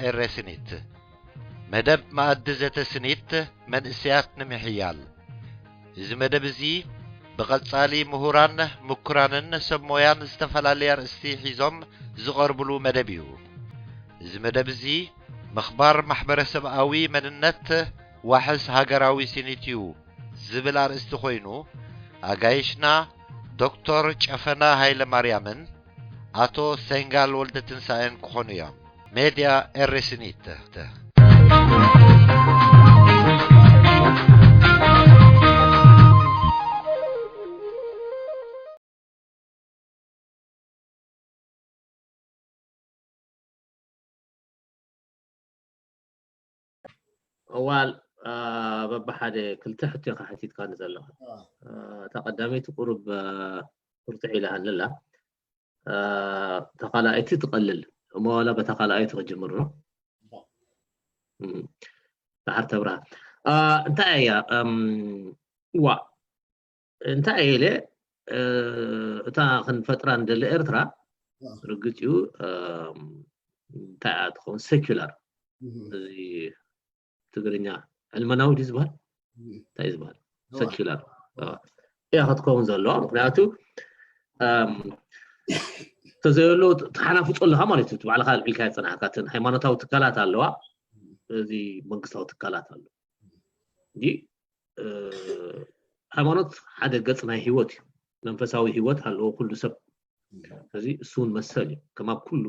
ኤሬስኒት መደብ ማዕዲ ዘተስኒት መንእስያት ንምሕያል እዚ መደብ እዚ ብቐጻሊ ምሁራን ምኩራንን ሰብ ሞያን ዝተፈላለየ ኣርእስቲ ሒዞም ዝቐርብሉ መደብ እዩ። እዚ መደብ እዚ ምኽባር ማሕበረሰባዊ መንነት ዋሕስ ሃገራዊ ስኒት እዩ ዝብል ኣርእስቲ ኮይኑ ኣጋይሽና ዶክተር ጨፈና ሃይለ ማርያምን አቶ ሰንጋል ወልደ ትንሳኤን ክኾኑ እዮም። ሜድያ ኤሬስኒት أول ببحد كل تحت يا حتيت كان زلها تقدمت قرب ارتعي لها لله تقلأت تقلل وما لا بتقلأت تجمرنا تعرف برا انت يا انت له تا خن فتره عند الارترا رجعتيو تا تكون سيكولار زي تقرينيا المناوي يزبال تا يزبال سيكولار يا هتكون زلوا معناته تزيلو تحنافط لها مالتي على خال الكاي صنعكاتن ሃይማኖታዊ ትካላት ኣለዋ እዚ መንግስታዊ ትካላት ኣለዋ دي ሃይማኖት ሓደ ገጽ ናይ ህይወት መንፈሳዊ ህይወት ኣለዎ ኩሉ ሰብ እዚ እሱን መሰል ከማ ኩሉ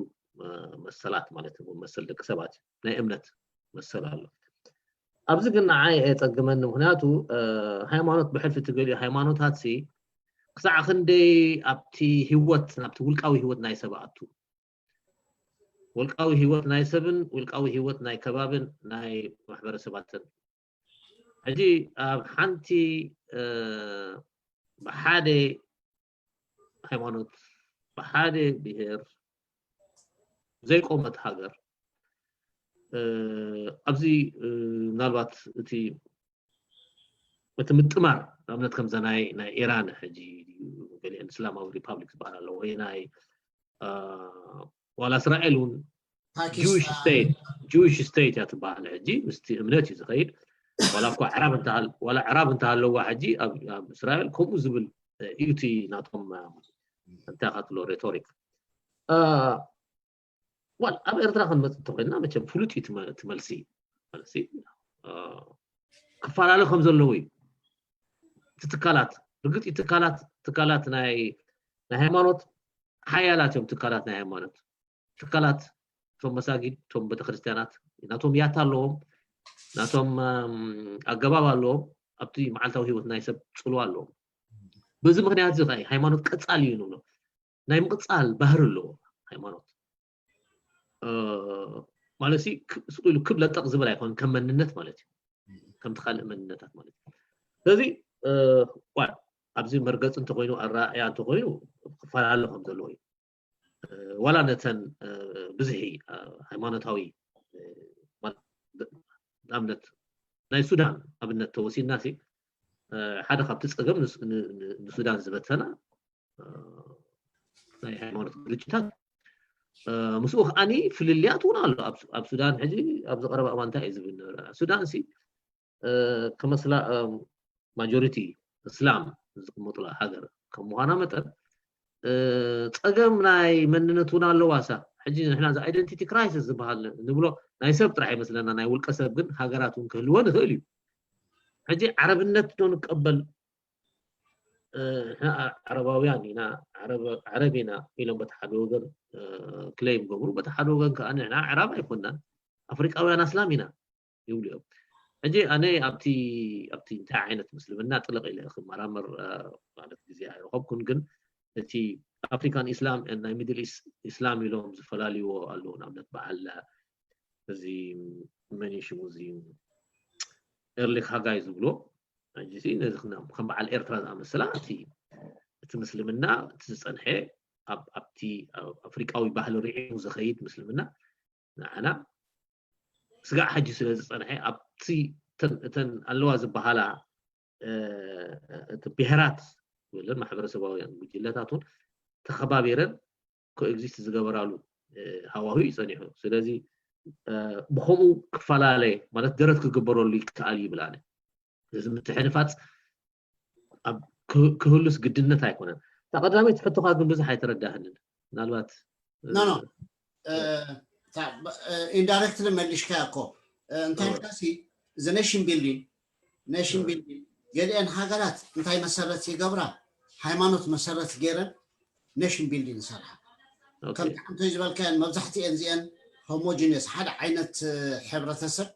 መሰላት ማለት ነው መሰል ደቂ ሰባት ናይ እምነት መሰል ኣሎ ኣብዚ ግን ዓይ ፀግመን ምክንያቱ ሃይማኖት ብሕልፊ ትገሊ ሃይማኖታት ሲ ክሳዕ ክንደይ ኣብቲ ህይወት ኣብቲ ውልቃዊ ህይወት ናይ ሰብኣቱ ውልቃዊ ህይወት ናይ ሰብን ውልቃዊ ህይወት ናይ ከባብን ናይ ማሕበረሰባትን ሕጂ ኣብ ሓንቲ ብሓደ ሃይማኖት ብሓደ ብሄር ዘይቆመት ሃገር ኣብዚ ምናልባት እቲ ምጥማር ኣብነት ከም ዘናይ ናይ ኢራን ሕጂ ገሊአን እስላማዊ ሪፐብሊክ ዝበሃል ኣለዎ ወይ ናይ ዋላ እስራኤልን ጁዊሽ ስቴት እያ ትበሃል ሕጂ ምስቲ እምነት እዩ ዝኸይድ ولا كو عرب انتهى ولا عرب انتهى لو واحد اب اسرائيل كم زبل يوتي ناتهم انتهت له ريتوريك وال اب ارترا كن متقنا مچم فلوتي تملسي كفار لكم زلوي تتكالات رغت تكالات ناي ሃይማኖት حيالاتهم تكالات ناي ሃይማኖት تكالات ثم مساجد ثم ቤተክርስቲያናት ናቶም ያታለዎም ናቶም አገባብ ኣለዎም ኣብቲ መዓልታዊ ህይወት ናይ ሰብ ጽልዋ ኣለዎም በዚ ምክንያት እዚ ሃይማኖት ቀጻሊ እዩ ነው ናይ ምቅጻል ባህር ኣሎ ሃይማኖት ማለት ሲ ስቁሉ ክብ ለጠቅ ዝብል ኣይኮን ከም መንነት ማለት እዩ ከም ተኻልእ መንነታት ማለት እዩ ስለዚ ዋል ኣብዚ መርገጽ እንተ ኮይኑ ኣራእያ እንተ ኮይኑ ክፈላለ ከም ዘሎ እዩ ወላ ነተን ብዙሒ ሃይማኖታዊ أمنت ناي السودان أبنت توسين ناسي حدا خبت تسقم السودان زبتنا ناي هيمانة رجتات مسؤول أني في الليات ونالو أب السودان حجي أب زقرب أمانتا إذا السودان سي كمسلا ماجوريتي إسلام مطلع هذا كمهانا متى تسقم ناي مننا ونالو واسا حجي نحن ذا identity crisis زبال نقوله ناي سب طرح مثلا ناي والقسب ግን ሃገራቱን ከልወን ይኽእል እዩ ሕጂ ዓረብነት ነው ንቀበል ዓረባውያን ኢና ዓረቢና ኢሎም በተሓደ ወገን ክሌም ገብሩ በተሓደ ወገን ከኣንና ዓረብ ኣይኮንናን ኣፍሪቃውያን ኣስላሚና ይብሉ እዮም ሕጂ ኣነ ኣብቲ እንታይ ዓይነት ምስልምና ጥልቕ ኢለ ክመራመር ማለት ግዜ ኣይረኸብኩን ግን እቲ አፍሪካን ኢስላም እና ሚድል ኢስላም ኢሎም ዝፈላልዩ ኣለዎ ንኣብነት በዓል እዚ መንሽ ሙዚየም ኤርሊክ ሃጋይ ዝብሎ ኣጂሲ ነዚ ከም በዓል ኤርትራ ዝኣመሰላ እቲ ምስልምና ዝፀንሐ ኣብቲ ኣፍሪቃዊ ባህሊ ርዒሙ ዝኸይድ ምስልምና ንዓና ስጋዕ ሕጂ ስለ ዝፀንሐ ኣብቲ እተን ኣለዋ ዝበሃላ እቲ ብሄራት ወለን ማሕበረሰባውያን ጉጅለታቱን ተኸባቢረን ኮኤግዚስት ዝገበራሉ ሃዋህው ይጸኒሑ ስለዚ بخمو كفالالي مالت درت كجبروا لي كالي بلاني لازم التحالفات كهلس قدنا تايكونا تقدمي تحطوا خاطر بزح يترداهن نالبات نو indirectly مليش كاكو انتي كاسي the nation building جديان هاجرات انتي مسارات يقبرا هايمانوت مسارات جيرن nation building صراحة كم تحمتوا يجبال كان مبزحتي انزيان homogeneous حد عينة حبرتسر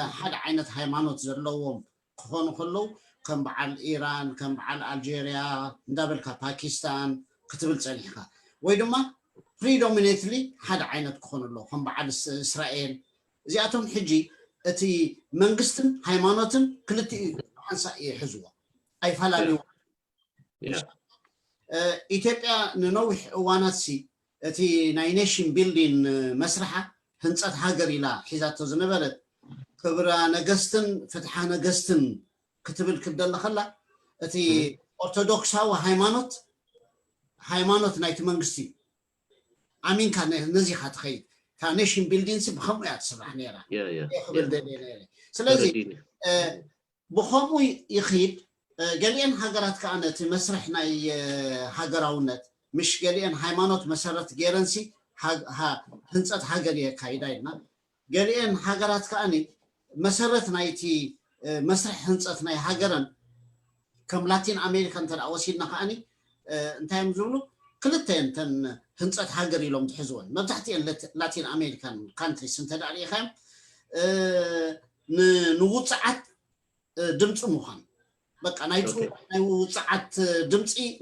حد عينة هايمانوت زرلوهم كونو كله كم بعال إيران كم بعال ألجيريا ندابلكا باكستان كتبل صريحة ويدما predominantly حد عينة كون الله كم بعال إسرائيل زياتهم حجي أتي منقستن هايمانوتن كلتي عنصا يحزوا أي فلالي إثيوبيا ننوح واناتسي أتي ناينيشن بيلدين مسرحة هنصات هاجر إلى حيزاتو زنبلت كبرا نقستن فتحة نقستن كتبل كبدل خلا أتي أرثوذكسا وهايمانوت نايت منقستي أمين كان نزيحة تخيل كان نيشن بيلدين سبخمو يتصبح نيرا يخبر دليل سلازي بخمو يخيد قالين هاجرات كانت مسرح ناي هاجراونت مش قالين هايمانوت مسارات جيرنسي هنصات هاجريه كايداينا قالين هاجرات كاني مسارات نايتي مسرح هنصات ناي هاجرن كم لاتين امريكا انت اوسيدنا كاني انتي مزولو كلتين تن هنصات هاجر يلوم تحزون مبتحتين لاتين امريكان كانتريز انت داري خام نوصعت دمص مخان بقى نايتو نوصعت دمصي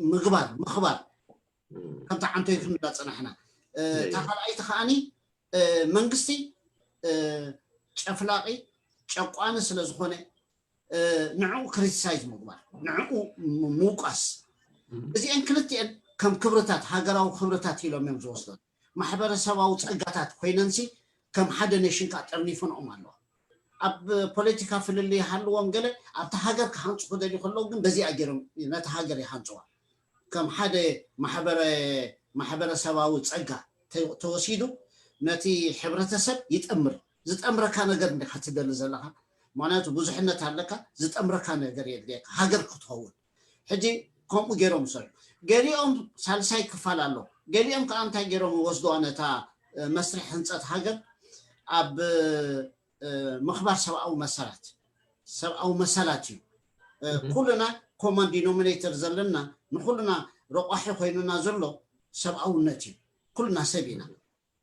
مخبار كم تعمتوا يكون داصنحنا تخلعي تخاني منغستي ጨፍላቂ ጨቋን ስለዝኾነ ንዑ ክሪቲሳይዝ ምግባር ንዑ ሙቃስ እዚአን ክልቲአን ከም ክብርታት ሃገራዊ ክብርታት ኢሎም እዮም ዝወስዱ ማሕበረሰባዊ ፀጋታት ኮይነንሲ ከም ሓደ ኔሽን ካጠርኒፈንኦም ኣለዋ ኣብ ፖለቲካ ፍልል ይሃልዎም ገለ ኣብታ ሃገር ክሃንፁ ክደልዩ ከለዉ ግን በዚ ኣገይሮም ነታ ሃገር ይሃንፅዋ ከም ሓደ ማሕበረሰባዊ ፀጋ ተወሲዱ ነቲ ሕብረተሰብ ይጠምር ዝጠምረካ ነገር እንደ ክትደል ዘለካ ማናቱ ብዙሕነት ኣለካ ዝጠምረካ ነገር የድልየካ ሃገር ክትኸውን ሕጂ ከምኡ ገይሮም ሰሩ ገሊኦም ሳልሳይ ክፋል ኣሎ ገሊኦም ከዓ እንታይ ገይሮም ወስዶ ነታ መስርሕ ህንፀት ሃገር ኣብ ምኽባር ሰብኣዊ መሰላት እዩ ኩልና ኮመን ዲኖሚኔተር ዘለና ንኩልና ረቋሒ ኮይኑና ዘሎ ሰብኣውነት እዩ ኩልና ሰብ ኢና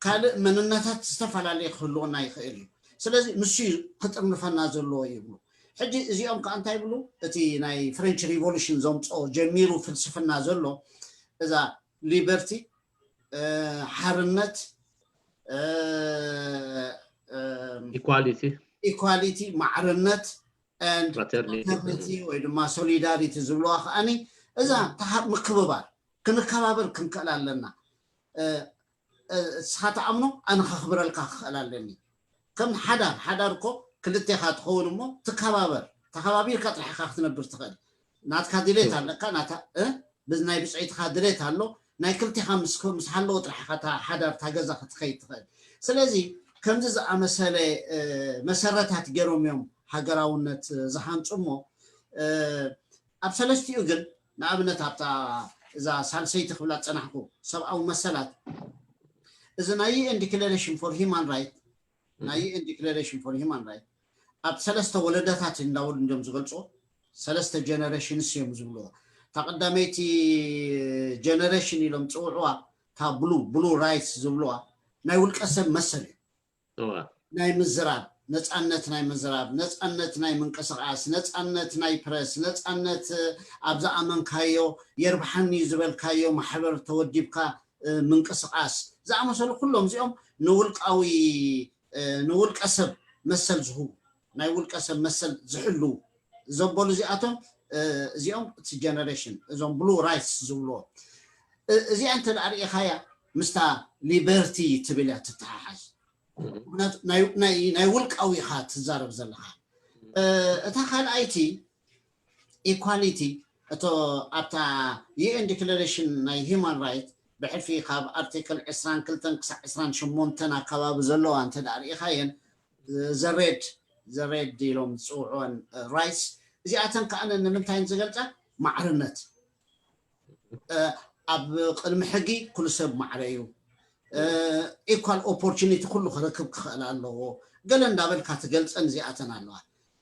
ካልእ መንነታት ዝተፈላለዩ ክህልውና ይኽእል እዩ ስለዚ ንሱ ክጥርንፈና ዘለዎ ይብሉ ሕጂ እዚኦም ከዓ እንታይ ይብሉ እቲ ናይ ፍሬንች ሪቮሉሽን ዘምፅኦ ጀሚሩ ፍልስፍና ዘሎ እዛ ሊበርቲ ሓርነት ኢኳሊቲ ማዕርነት and fraternity ወይ ድማ ሶሊዳሪቲ ዝብልዋ ከዓኒ እዛ ምክብባር ክንከባበር ክንክእል ኣለና ስኻተኣምኖ ኣነ ከኽብረልካ ክኽእል ኣለኒ ከም ሓዳር እኮ ክልቴኻ ትኸውን እሞ ትከባበር ተኸባቢርካ ጥራሕካ ክትነብር ትኽእል ናትካ ድሌት ኣለካ ናታ ብናይ ብፅዒትካ ድሌት ኣሎ ናይ ክልቴኻ ምስ ሃለዎ ጥራሕካ ሓዳር ታገዛ ክትኸይድ ትኽእል ስለዚ ከምዚ ዝኣመሰለ መሰረታት ገይሮም እዮም ሃገራውነት ዝሃንፁ እሞ ኣብ ሰለስቲኡ ግን ንኣብነት ኣብታ እዛ ሳልሰይቲ ክብላ ፀናሕኩ ሰብኣዊ መሰላት እዚ ናይ UN Declaration for Human Rights ናይ UN Declaration for Human Rights ኣብ ሰለስተ ወለደታት እንዳውል እንደም ዝገልጾ ሰለስተ ጀነሬሽንስ እዮም ዝብልዎ ተቀዳመይቲ ጀነሬሽን ኢሎም ጽውዕዋ ታ ብሉ ራይትስ ዝብልዋ ናይ ውልቀ ሰብ መሰል ናይ ምዝራብ ነፃነት ናይ ምዝራብ ነፃነት ናይ ምንቅስቃስ ነፃነት ናይ ፕረስ ነፃነት ኣብዛ ኣመንካዮ የርብሓኒ ዝበልካዮ ማሕበር ተወዲብካ ምንቅስቃስ ዝኣመሰሉ ኩሎም እዚኦም ንውልቀ ሰብ መሰል ዝህቡ ናይ ውልቀ ሰብ መሰል ዝሕሉ ዘበሉ እዚኦም እቲ ጀነሬሽን እዞም ብሉ ራይትስ ዝብልዎ እዚኣ እንተ ርኢኻያ ምስታ ሊበርቲ ትብል እያ ትተሓሓዝ ናይ ውልቃዊ ኢኻ ትዛረብ ዘለካ እታ ካልኣይቲ ኢኳሊቲ እቶ ኣብታ UN ዲክለሬሽን ናይ ሂውማን ራይት بحرفي خاب ارتيكل 22 كسع 28 اكباب زلوا انت داري خاين زريد ديلهم صوعون رايس زياتن كأن نمنتاين زغلطه معرنت اب قدم حقي كل سب معريو equal opportunity كله خركب خلال الله قال ندابل كاتغلص ان زياتن الله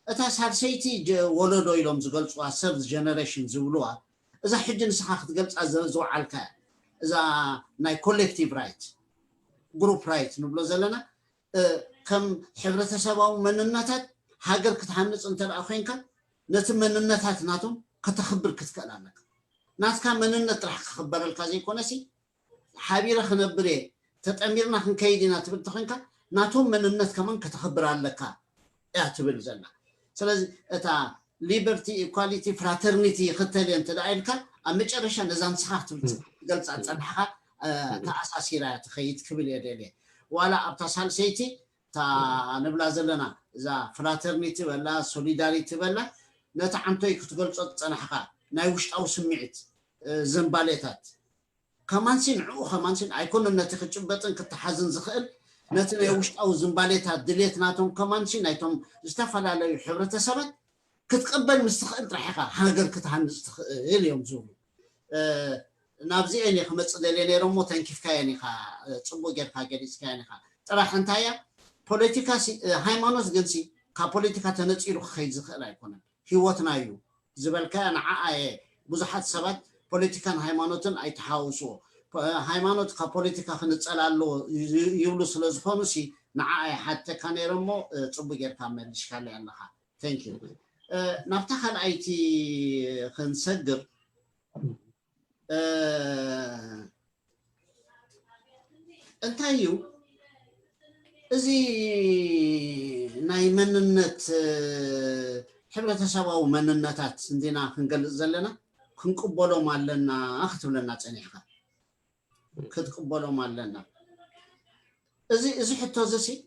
اتا سالسيتي ولدو يلوم زغلصوا سيرف جنريشن زبلوا اذا حج نسخه ክትገልጽ زوعلك اذا ناي كولكتيف رايت جروب رايت نبلو زلنا كم حبرتسباو مننتات هاجر كتحنص انت اخوينك نت مننتات ناتهم كتخبر كتكلانك ناس كان مننت راح خبر الكازي كونسي حبيره خنبري تطميرنا كنكيدنا تبل تخوينك ناتهم مننت كمان كتخبر عليك يا تبل زلنا ስለዚህ እታ ሊበርቲ ኢኳሊቲ ፍራተርኒቲ ከተለ እንተ ዳይልካ አመጨረሻ ነዛን ሰዓት ገልጻ ጸንሐ ተአሳሲራ ተኸይት ክብል የደለ ዋላ አብታ ሳልሰይቲ ታ ነብላ ዘለና እዛ ፍራተርኒቲ በላ ሶሊዳሪቲ በላ ነታ አንቶይ ክትገልጾ ጸንሐ ናይ ውሽጣው ስምዒት ዘንባሌታት ከማንሲን አይኮንነት ክጭበጥን ክትሐዝን ዝኽእል نتنا يوشت أو زنباليت هالدليت ناتهم كمان شيء نايتهم استفعل على حبرة سبت كتقبل مستخدم رحقة هاجر كتحن اليوم زوم نابزي أني خمس دليل رمو تنكيف كياني خا تصبو جر كاجريس كياني خا ترى حنتايا بوليتيكا هايمانوس جنسي كبوليتيكا تنتشيرو خيز خلا يكون هيوتنا يو زبل كان عاء بزحات سبت بوليتيكا هايمانوتن أي تحاوسو ሃይማኖት ከፖለቲካ ክንጸላሎ ይብሉ ስለዝኾኑ ሲ ንዓይ ሓተ ካነረሞ ጽቡቅ ጌርካ መልሽካለ ያለኻ ቴንክ ዩ ናብታ ካልኣይቲ ክንሰግር እንታይ እዩ እዚ ናይ መንነት ሕብረተሰባዊ መንነታት እንዲና ክንገልጽ ዘለና ክንቅበሎም ኣለና ክትብለና ጸኒሕካ كتقبلوا مالنا إذا حتى زسي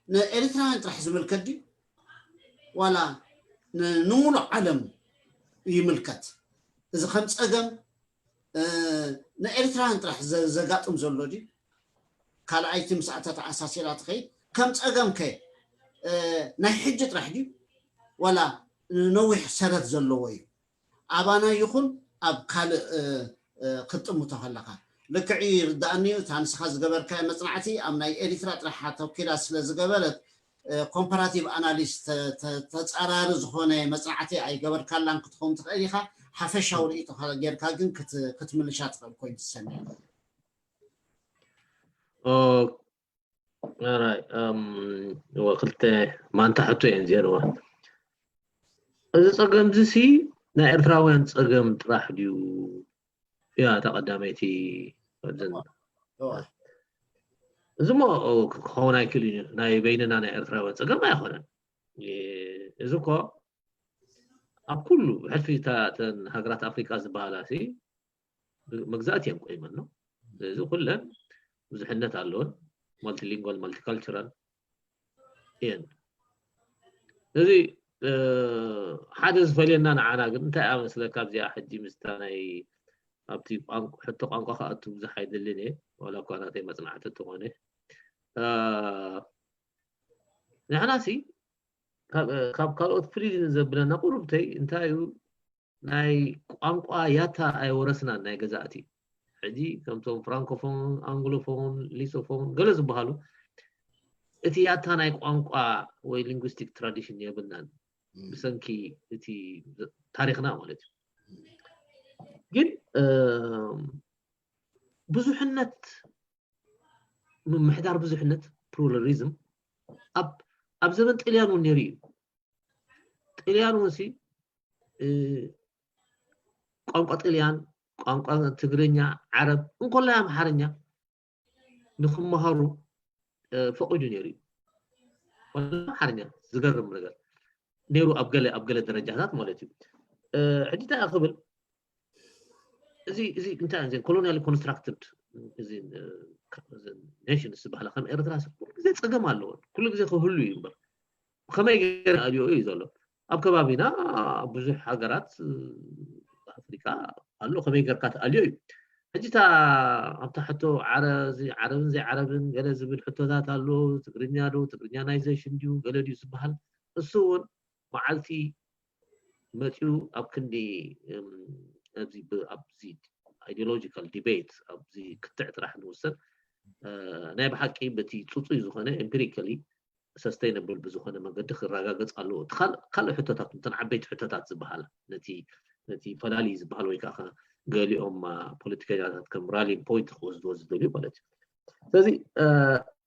نإريترا راح زملكت دي ولا نمول علم يملكت إذا خمس أجم نإريترا راح زقاتهم زلوا دي قال أيتم ساعات أساسيات خي خمس أجم كي نحجت راح دي ولا نوح سرت زلوي أبانا يخون أب قال قطع متخلقة لكعير دانيو تانسخاز جبركا مصنعتي امناي اريترا طرحاتو كيدا سلازغبلت كومباراتيف اناليست تصارار زخونه مصنعتي اي جبركالان كتخوم تخيخا حفشاو ريتو خا غيركا كن كتملشات كوين تسمي راي وقلت ما انت حتى ينزيروا اذا صقم زسي نا ارتراوين صقم طرح ديو يا تقدمتي زما هنا كلين ناي بيننا انا ارتراوي صقم ما يخون ازكو اب كله حلفي تا هاجرات افريقيا زبالاسي مغزات يم قيمه نو زو كله بزحنت علون مالتي لينغوال مالتي كالتشرال ين زي حادث فلينا انا انت امسلك ابزي حجي مستاني ابتي حتى قانقا خاطو زحايد لني ولا كانت مصنعته تقونه نحناسي كاب كالوت فريد زبلنا قربتي انتايو ناي قانقا ياتا اي ورسنا ناي غزاتي حجي كمتم فرانكوفون انغلوفون ليسوفون غلز بحالو اتي ياتا ناي قانقا وي لينغويستيك تراديشن يبنان بسنكي اتي تاريخنا مالتي ግን ብዙሕነት ምሕዳር ብዙሕነት ፕሉራሊዝም ኣብ ዘመን ጣልያን ነይሩ ጣልያን ወሲ ቋንቋ ጣልያን ቋንቋ ትግርኛ ዓረብ እንኮላ አምሓርኛ ንኽመሃሩ ፈቅዱ ነይሩ ወላ አምሓርኛ ዝገርም ነገር ነይሩ ኣብ ገለ ደረጃታት ማለት እዩ ሕጂታ ኣኽብል زي انت زين كولونيال كونستراكتد زي نيشنز بحال خم ارتراس زي صقم አለው كل ጊዜ ሁሉ ይምበር ከመይ ገር አልዮ ይዘሎ ኣብ ከባቢና ብዙ ሀገራት አፍሪካ አሉ ከመይ ገርካት አልዮ حجتا أبتا حتى عربن زي عربن قال زبل حتى ذات له تقرنيا نايزيشن ديو قال ديو سبحان الصون معلتي متيو أبكندي أبزي ideological debate أبزي كتعت راح نوصل ناي بحكي بتي تصوصي زخانة empirically sustainable بزخانة ما قد دخل راجعت قالوا خل حتى تنعبيت حتى تزبحال نتي فلالي زبحال ويكاخا قال لهم بوليتيكيات كم رالي بوينت خوز دولي بلد فزي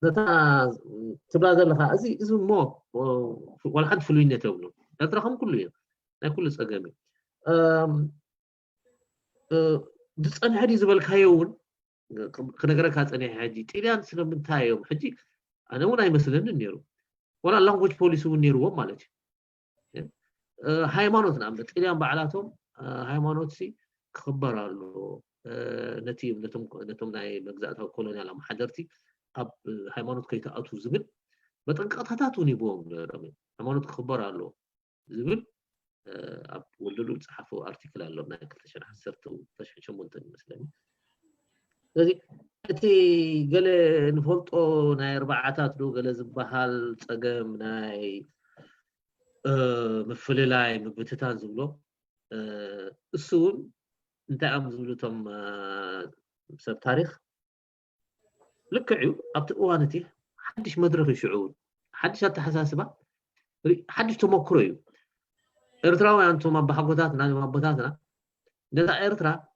نتا تبلاد لها ازي مو ولا حد فلوين يتولون ترخم كله لا كل صقامي دصن حدي زبل كايون كنغرك اصني حدي طيلان سلمنتايوم حجي انا ولا يمسلن نيرو ولا لانجويج بوليس ونيرو مالتي ሃይማኖትና አምነት ጥሊያን በዓላቶም ሃይማኖት ሲ ክኽበራሉ ነቲ ነቶም ናይ መግዛእታዊ ኮሎኒያል አማሓደርቲ ኣብ ሃይማኖት ከይተኣቱ ዝብል በጠንቀቅታታት እውን ይቦም ሃይማኖት ክኽበራሉ ዝብል ኣብ ወለሉ ጽሓፉ አርቲክል ኣሎ ናይ 2010 2008 ይመስለኒ ስለዚ እቲ ገለ ንፈልጦ ናይ ኣርባዓታት ዶ ገለ ዝበሃል ፀገም ናይ مفللاي مبتتان زبلو السون انت ام زبلتم بسبب تاريخ لكعيو ابتقوانتي حدش مدرك الشعور حدش التحساسبه حدش تمكريو ارتراوي انتم بحقوتاتنا مبتاتنا نذا ارترا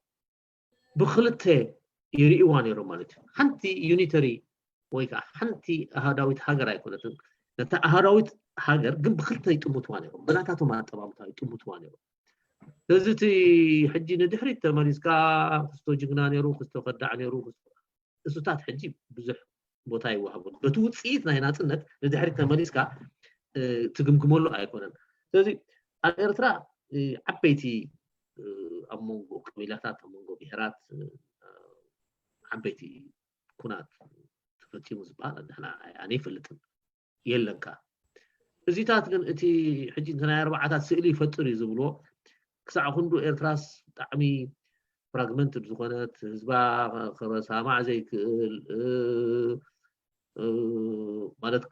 بخلته يريوان يرومالت حنتي يونيتري ويكا حنتي اهداويت هاجر ايكونتن نتا اهداويت هاجر قم بخلته يطموت وانيرو بناتاتو ما طبامتا يطموت وانيرو لذتي حجي ندحري تماريسكا خستو جغنا نيرو خستو خدع نيرو اسوتات حجي بزح بوتاي وهبون بتوصيت ناي ناتنت ندحري تماريسكا تغمغمولو ايكونن لذي الارترا عبيتي امونغو قبيلاتات امونغو بهرات عبيتي كونات تفتيمو زبال احنا يعني فلتن يلنكا ازيتات ግን እቲ ሕጂ እንተናይ ኣርባዓታት ስእሊ ይፈጥር እዩ ዝብሎ ክሳዕ ክንዱ ኤርትራስ ብጣዕሚ ፍራግመንትድ ዝኾነት ህዝባ ከረሳማዕ ዘይክእል ማለት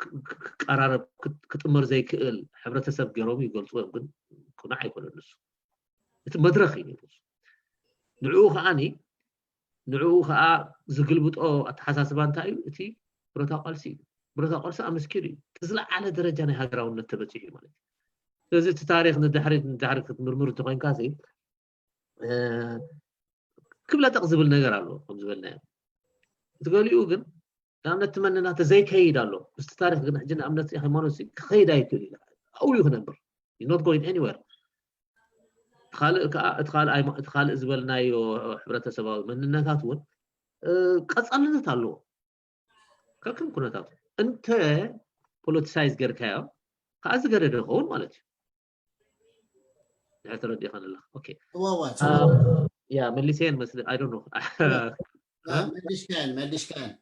ቀራረብ ክጥመር ዘይክእል ሕብረተሰብ ገይሮም ይገልጽዎም ግን ኩና ኣይኮነን ንሱ እቲ መድረኽ እዩ ንዕኡ ከዓ ዝግልብጦ ኣተሓሳስባ እንታይ እዩ እቲ ፕሮቶኮልሲ ብረታቆልሳ አመስኪሪ تزلع على درجه نه هاجراውነት ተበጽሑ ማለት ስለዚህ ታሪክ ንድሕሪት ምርምር ተኮንካሲ ክብላ ተቅዝብል ነገር አሎ ከም ዝበልና ትገሊኡ ግን አምነት ተመነና ተዘይከይድ አሎ እስቲ ታሪክ ግን ሕጅና አምነት ሃይማኖት ከይድ አይክል ይላል አው ይሆነበር you're not going anywhere خالق ዝበልናዮ ሕብረተሰባዊ መንነታት ወን ቀጻልነት አሎ ከከም ኩነታት انت بوليتيسايز غيركايو كاز غير دخون مالتي لا تردي خان الله اوكي يا مليسين مثلا اي دونت نو مدش كان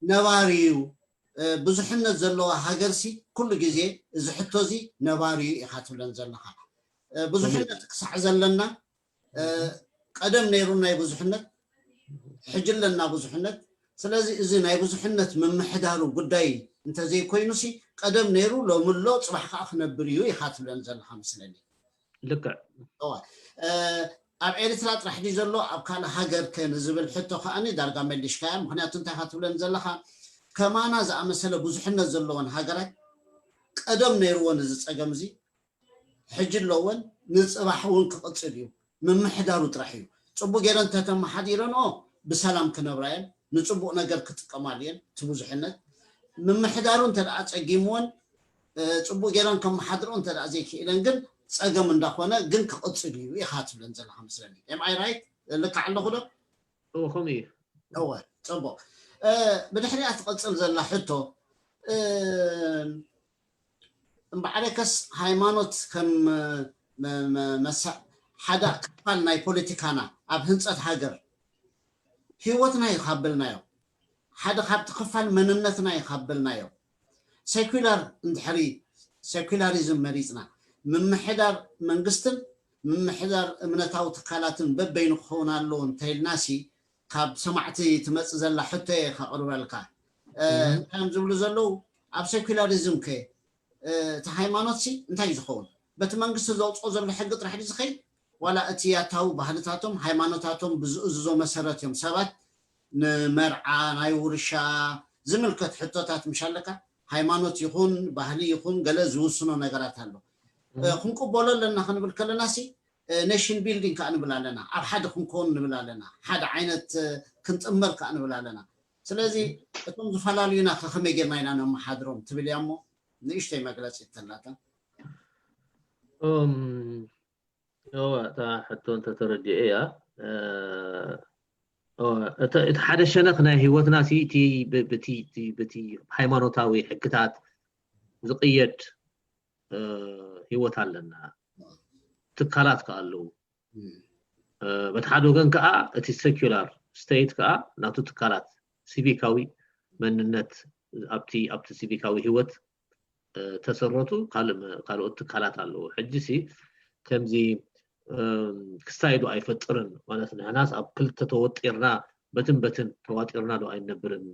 نواريو بزحنة زلوا هاجرسي كل جزء إذا حتوزي نواريو يخاطبلن زلها بزحنة كسح زلنا قدم نيرونا يبزحنة حجلنا بزحنة ስለዚህ እዚ ናይ ብዙሕነት መምሕዳሩ ጉዳይ እንተ ዘይኮይኑሲ ቀደም ነይሩ ሎምሎ ጽባሕ ከዓ ክነብር እዩ ይኻትብለን ዘለካ መስለኒ ልክዕ ኣብ ኤርትራ ጥራሕ ዲ ዘሎ ኣብ ካልእ ሃገር ከን ዝብል ሕቶ ከዓኒ ዳርጋ መሊሽካያ ምክንያቱ እንታይ ካትብለን ዘለካ ከማና ዝኣመሰለ ብዙሕነት ዘለዎን ሃገራት ቀደም ነይሩዎን እዚ ፀገም እዚ ሕጂ ኣለዎን ንፅባሕ እውን ክቕፅል እዩ መምሕዳሩ ጥራሕ እዩ ፅቡቅ ጌረን ተተመሓዲረንኦ ብሰላም ክነብራየን ንጽቡቅ ነገር ክትቀማልየን ትብዙሕነት መምሕዳሩ እንተዳ ፀጊምዎን ጽቡቅ ጌራን ከመሓድሮ እንተዳ ዘይክኢለን ግን ፀገም እንዳኾነ ግን ክቕፅል እዩ ይኻትብለን ዘለካ መስለኒ am I right ልክዕ ኣለኹ ዶ ኸመይ እወ ጽቡቅ ብድሕሪኣ ትቕፅል ዘላ ሕቶ እምበዓለከስ ሃይማኖት ከም ሓደ ክፋል ናይ ፖለቲካና ኣብ ህንፀት ሃገር ህይወትና ይኻብልናዮ ሓደ ካብቲ ክፋል መንነትና ይኻብልናዮ ሴኩላር እንድሕሪ ሴኩላሪዝም መሪፅና ምምሕዳር መንግስትን ምምሕዳር እምነታዊ ትካላትን በበይኑ ክኸውን ኣለዎ እንተኢልናሲ كاب سمعتي تمس زلا حتى خقرب لك كان زبلو زلو اب سيكولاريزم كي تهايمانوتسي انتي زخون بتمنغس زوصو زل حق طرح دي زخي ولا اتياتاو ባህልታቶም ሃይማኖታቶም ብዝእዝዞ መሰረት እዮም ሰባት ንመርዓ ናይ ውርሻ ዝምልከት ሕቶታት ምሻለካ ሃይማኖት ይኹን ባህሊ ይኹን ገለ ዝውስኖ ነገራት ኣሎ ክንቅበሎ ለና ክንብል ከለናሲ ኔሽን ቢልዲንግ ካንብል ኣለና ኣብ ሓደ ክንኮን ንብል ኣለና ሓደ ዓይነት ክንጥመር ካንብል ኣለና ስለዚ እቶም ዝፈላለዩና ከመይ ጌርና ኢና ነመሓድሮም ትብል ያሞ ንእሽተይ መግለፂ ተላታ تا حتى انت ترجع يا ات حدا شنخنا هيوتنا تي بتي ሃይማኖታዊ ሕግታት ዝቅየድ ህይወት ኣለና ትካላት ካሉ በተሓደ ወገን ከዓ እቲ ሴኩላር ስቴት ከዓ ናቱ ትካላት ሲቪካዊ መንነት ኣብቲ ሲቪካዊ ህይወት ተሰረቱ ካልኦት ትካላት አሉ ሕጂሲ ከምዚ ክሳይዱ አይፈጥርን ማለት ነው ናስ ኣብ ክልተ ተወጢርና በትን ተዋጢርና ዶ አይነበርን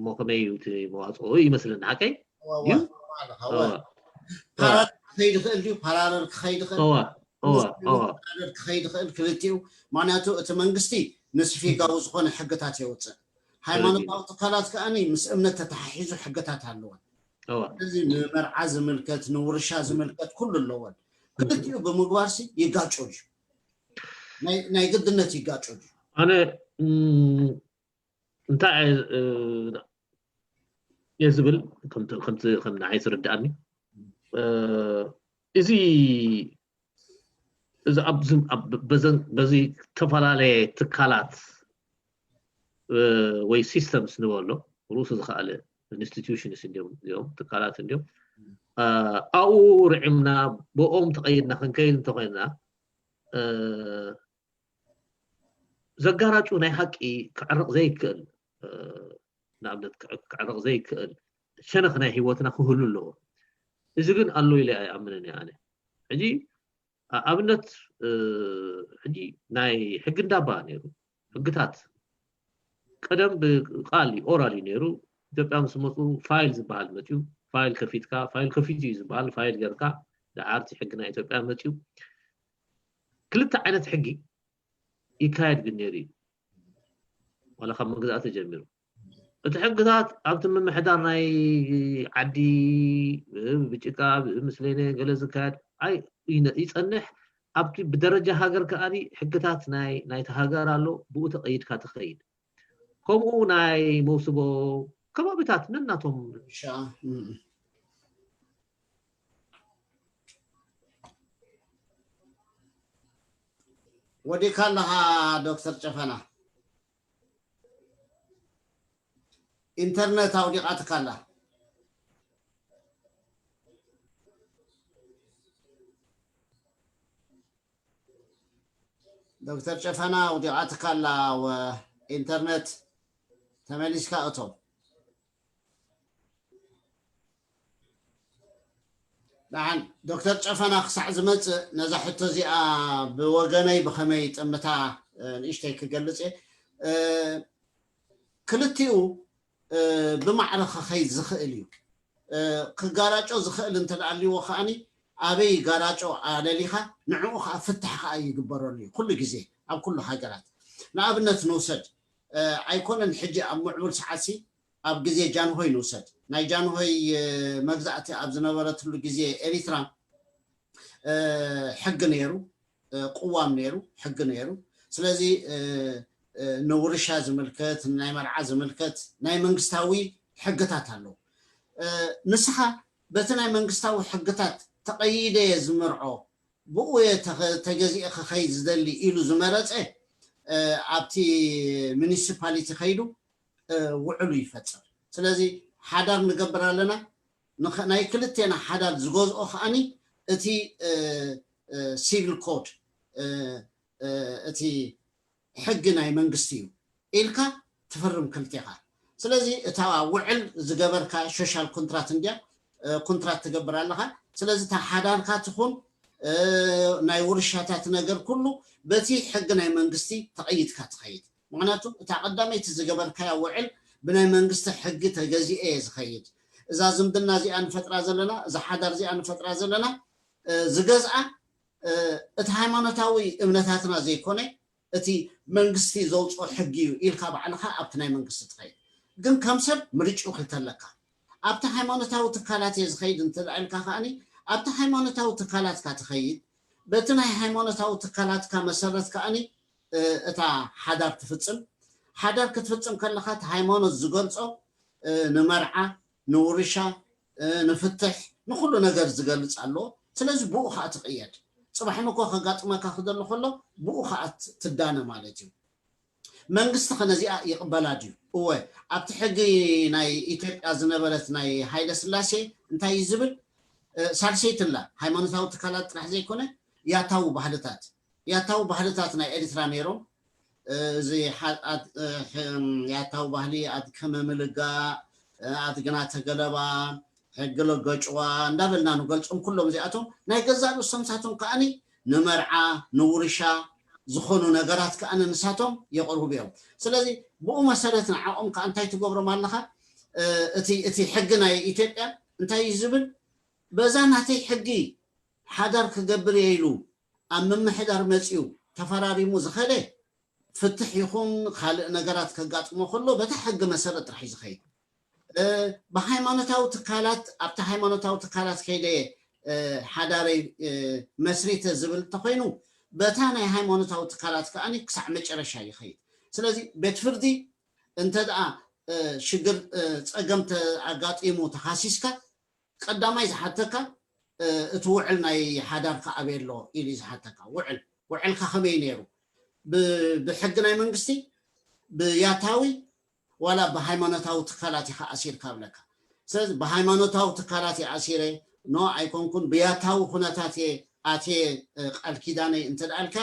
ሞከመዩት መዋጽኦ ይመስልና አቀይ ፓራለል خيد ክልቲው ማናቱ እቲ መንግስቲ ንስፊጋው ዝኾነ ሕግታት ይወጽእ ሃይማኖታዊ ትካላት ከኣኒ ምስ እምነት ተተሓሒዙ ሕግታት ኣለዎን እዚ ንመርዓ ዝምልከት ንውርሻ ዝምልከት ኩሉ ኣለዎን كلتيو بمغوارسي يغاچوج ناي قدنت يغاچوج انا انت يزبل كم نعيس رداني ازي اذا ابزم بزي تفلالي تكالات وي سيستمز نولو روس زخاله انستتيوشنز اليوم تكالات اليوم او رعمنا بقوم تقيدنا خنكيل تقيدنا زغاراچو ناي حقي كعرق زي كل نعمت كعرق زي كل شنخنا هيوتنا كهلو له اذا كن الله الى امنني يعني اجي ابنت اجي ناي حق دابا نيرو حقታት ቀደም በቃሊ ኦራሊ ነሩ ኢትዮጵያ መስመጡ ፋይልዝ በሃል መጥዩ ፋይል ከፊት ይዝባል ፋይል ገርካ ዳዓርቲ ሕግና ኢትዮጵያ መጥዩ ክልተ ዓይነት ሕጊ ይካየድ ግን ነሪ ወላ ከም መግዛት ተጀሚሩ እቲ ሕግታት ኣብቲ መምሕዳር ናይ ዓዲ ብጭቃ ምስለኔ ገለ ዝካየድ አይ ይጸንሕ ኣብቲ ብደረጃ ሃገር ከኣኒ ሕግታት ናይ ተሃገር ኣሎ ብኡ ተቀይድካ ተኸይድ ከምኡ ናይ መውስቦ ከባቢታት ነናቶም ودي كلها دكتور جفنا انترنت او دي قاتكلا دكتور جفنا ودي قاتكلا وانترنت تمليس كاوتو نعم دكتور جفنا خصع زمت نزحت زيا بوغني بخمي تمتا نشتي كجلص كلتيو بمعرخ خيد زخئليو كغاراچو زخئل انت عليو خاني ابي غاراچو عليها نعو فتح اي يغبرني كل غزي اب كل حاجات نابنت نوسد ايكونن حجي اب معول سحاسي اب غزي جان هوي نوسد ناي جان هوي مغزاتي اب زنبرتلو غزي اريترا حق نيرو قوام نيرو حق نيرو سلازي نورشا زملكت ناي مرعا زملكت ناي منغستاوي حقتات አለው ንስኻ በተናይ መንግስታዊ ሕግታት ተቀይደ ዝምርዖ ብኡ ተገዚእ ከኸይድ ዝደሊ ኢሉ ዝመረፀ ኣብቲ ሙኒሲፓሊቲ ኸይዱ ውዕሉ ይፈጽም ስለዚ ሓዳር ንገብር ኣለና ናይ ክልቴና ሓዳር ዝገዝኦ ኸኣኒ እቲ ሲቪል ኮድ እቲ ሕግ ናይ መንግስቲ እዩ ኢልካ ትፈርም ክልቴኻ ስለዚ እታ ውዕል ዝገበርካ ሶሻል ኮንትራክት እንድያ ኮንትራክት ትገብር ኣለኻ ስለዚ ታ ሓዳርካ ትኹን ናይ ውርሻታት ነገር ኩሉ በቲ ሕግ ናይ መንግስቲ ተቀይድካ ትኸይድ معناته تقدمت زغبركا وعل بناي منغست حق تجزئه زخيد اذا زمدنا زي ان فتره زلنا اذا حدر زي ان فتره زلنا زغزا ات هايمانوتاوي امنتاتنا زي كونه اتي منغستي زوصو حقيو إلكا بعلها ابتناي منغست تخيد ግን ከምሰብ ምርጭው ክልተለካ ኣብታ ሃይማኖታዊ ትካላት ዝኸይድ እንትልዓልካ ኻኒ ኣብታ ሃይማኖታዊ ትካላት ካ ትኸይድ በቲ ናይ ሃይማኖታዊ ትካላት ካ መሰረት ካኒ እታ ሓዳር ትፍጽም ሓዳር ክትፍጽም ከለኻ ታ ሃይማኖት ዝገልጾ ንመርዓ ንውርሻ ንፍትሕ ንኩሉ ነገር ዝገልጽ ኣሎ ስለዚ ብኡ ኻ ትቕየድ ጽባሕ መኮ ከጋጥመካ ክደል ከሎ ብኡ ኻ ትዳነ ማለት እዩ መንግስት ከነዚኣ ይቅበላ ድዩ እወ ኣብቲ ሕጊ ናይ ኢትዮጵያ ዝነበረት ናይ ሃይለ ስላሴ እንታይ ይዝብል ሳልሰይትላ ሃይማኖታዊ ትካላት ጥራሕ ዘይኮነ ያታው ባህልታት ናይ ኤርትራ ነይሮም እዚ ያታው ባህሊ ኣድከመ ምልጋ ኣድግና ተገለባ ሕግሎ ገጭዋ እንዳበልና ንገልጾም ኩሎም እዚኣቶም ናይ ገዛሉ ሰምሳቶም ከኣኒ ንመርዓ ንውርሻ ዝኾኑ ነገራት ከኣነ ንሳቶም የቅርቡ ቢዮም ስለዚ ብኡ መሰረት ንዓኦም ከእንታይ ትገብሮም ኣለኻ እቲ ሕጊ ናይ ኢትዮጵያ እንታይ ይዝብል በዛ ናተይ ሕጊ ሓዳር ክገብር የኢሉ ኣብ ምምሕዳር መጺኡ ተፈራሪሙ ዝኸደ ፍትሕ ይኹን ካልእ ነገራት ከጋጥሞ ከሎ በታ ሕጊ መሰረት ጥራሕ ዝኸይድ ብሃይማኖታዊ ትካላት ኣብታ ሃይማኖታዊ ትካላት ከይደ ሓዳረይ መስሪተ ዝብል ተኮይኑ በታ ናይ ሃይማኖታዊ ትካላት ከኣኒ ክሳዕ መጨረሻ ይኸይድ ስለዚ ቤት ፍርዲ እንተዳ ሽግር ጸገምተ ኣጋጢሙ ተሓሲስካ ቀዳማይ ዝሓተካ እቲ ውዕል ናይ ሓዳርካ ኣበሎ ኢሊ ዝሓተካ ውዕልካ ከመይ ነይሩ ብሕጊ ናይ መንግስቲ ብያታዊ ወላ ብሃይማኖታዊ ትካላት ኢኻ ኣሲርካ ብለካ ስለዚ ብሃይማኖታዊ ትካላት ኣሲረ ኖ ኣይኮንኩን ብያታዊ ኩነታት ኣቴ ቃል ኪዳነይ እንትልዓልካ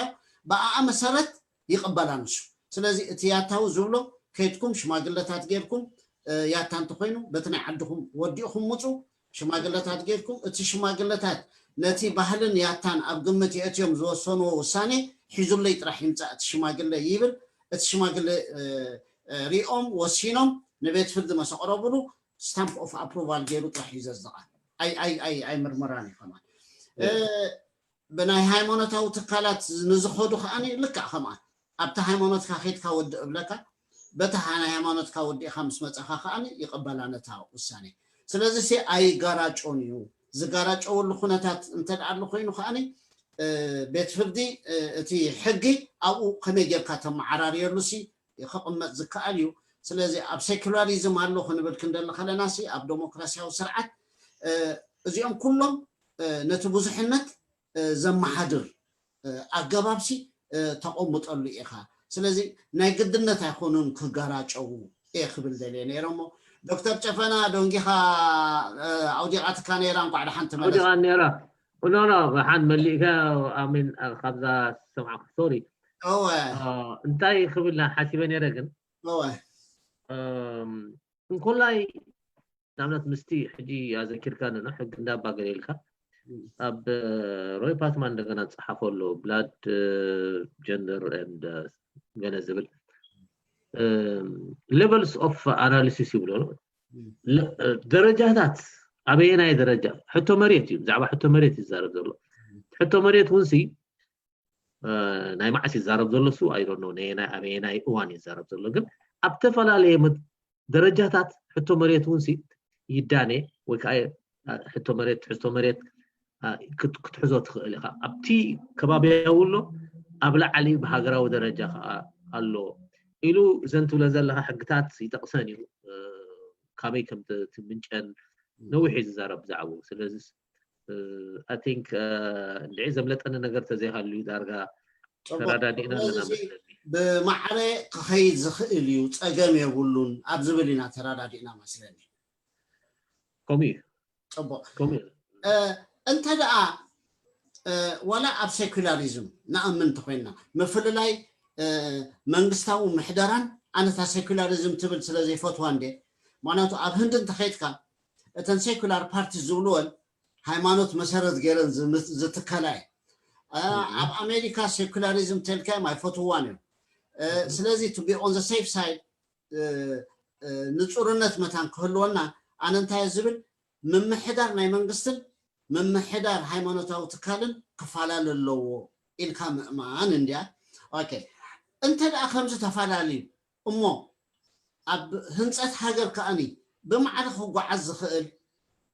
ብኣኣ መሰረት ይቅበላ ንሱ ስለዚ እቲ ያታው ዝብሎ ከይድኩም ሽማግለታት ጌርኩም ያታ እንትኮይኑ በቲ ናይ ዓድኩም ወዲእኩም ምፁ ሽማግለታት ጌርኩም እቲ ሽማግለታት ነቲ ባህልን ያታን ኣብ ግምት የእትዮም ዝወሰንዎ ውሳኔ ሒዙለይ ጥራሕ ይምፃእ እቲ ሽማግለ ይብል እቲ ሽማግለ ሪኦም ወሲኖም ንቤት ፍርዲ መሰቅረብሉ ስታምፕ ኦፍ ኣፕሩቫል ገይሩ ጥራሕ ይዘዝቃ ኣይ ምርመራን ይኸማል بناي هايمونات أو تكالات نزخودو خاني لك خمان أبتا هايمونات كاخيت كود بلكا بتا هايمونات كود خمس متخا خاني يقبلنا تاو الثاني سلازي سي أي جاراج أونيو زجاراج أول خناتات أنت على خينو خاني بيت فردي تي حقي أو خميجر كاتم عراري لوسي يخقم زكاليو سلازي أب سيكولاريزم هالو خنبل كندل خلناسي أب ديمقراطية وسرعة زيهم كلهم نتبوزحنت زم حدر أجابسي تقوم بتقول إخا سلزي نايقدرنا تأخذون كجراج أو إخ بالدليل يرمو دكتور شفنا دونجيها أوديعات كان يرام قاعد حنت ملص أوديعان يرام لا حن مليكا من خبزة سمعك سوري انتاي خبرنا حاسبين يرجن نقول لاي نعملت مستي حجي أذكر كان نحق ندابا قليلك أب روي باتمان دغنا تصحفوا له بلاد جندر اند جنزبل levels of analysis يقولوا درجات أبينا درجة حتى مريت زعما حتى مريت يزارب زلو حتى مريت ونسي ناي معسي يزارب زلو سو I don't know نينا أبينا وان يزارب زلو قل أبتفل عليه درجات حتى مريت ونسي يداني وكاي حتى مريت كتحزو تخيل أبتي كبابي أقوله أبلع علي بهاجرة ودرجة قالوا إلو زنتو لازلها حقتات يتقساني كامي كم تمنشان نوحي زارب زعو سلازس I think العزم لتأنا نقرت زي هاللي دارجا ترادا دينا لنا مثلا بمعرة قهيد زخيليو تأجم يقولون أبزبلنا ترادا دينا مثلا كومي أنت دعا ولا أب سيكولاريزم نأمن تخوينا مفل لاي منغستاو محدران أنا تا سيكولاريزم تبل سلازي فتوان دي معناتو أب هندن تخيتكا أتن سيكولار بارتي زولول هايمانوت مسارت غيرن زتكالاي أب أمريكا سيكولاريزم تلكا ما فتوانيو ስለዚህ to be on the safe side ንጹርነት መታን ክህልወና ኣነ እንታይ ዝብል ምምሕዳር ናይ መንግስትን ምምሕዳር ሃይማኖታዊ ትካልን ክፋላል ኣለዎ ኢልካ ምእማን እንድያ ኦኬ እንተ ደኣ ከምዚ ተፋላልዩ እሞ ኣብ ህንፀት ሃገር ከኣኒ ብማዕረ ክጓዓዝ ዝኽእል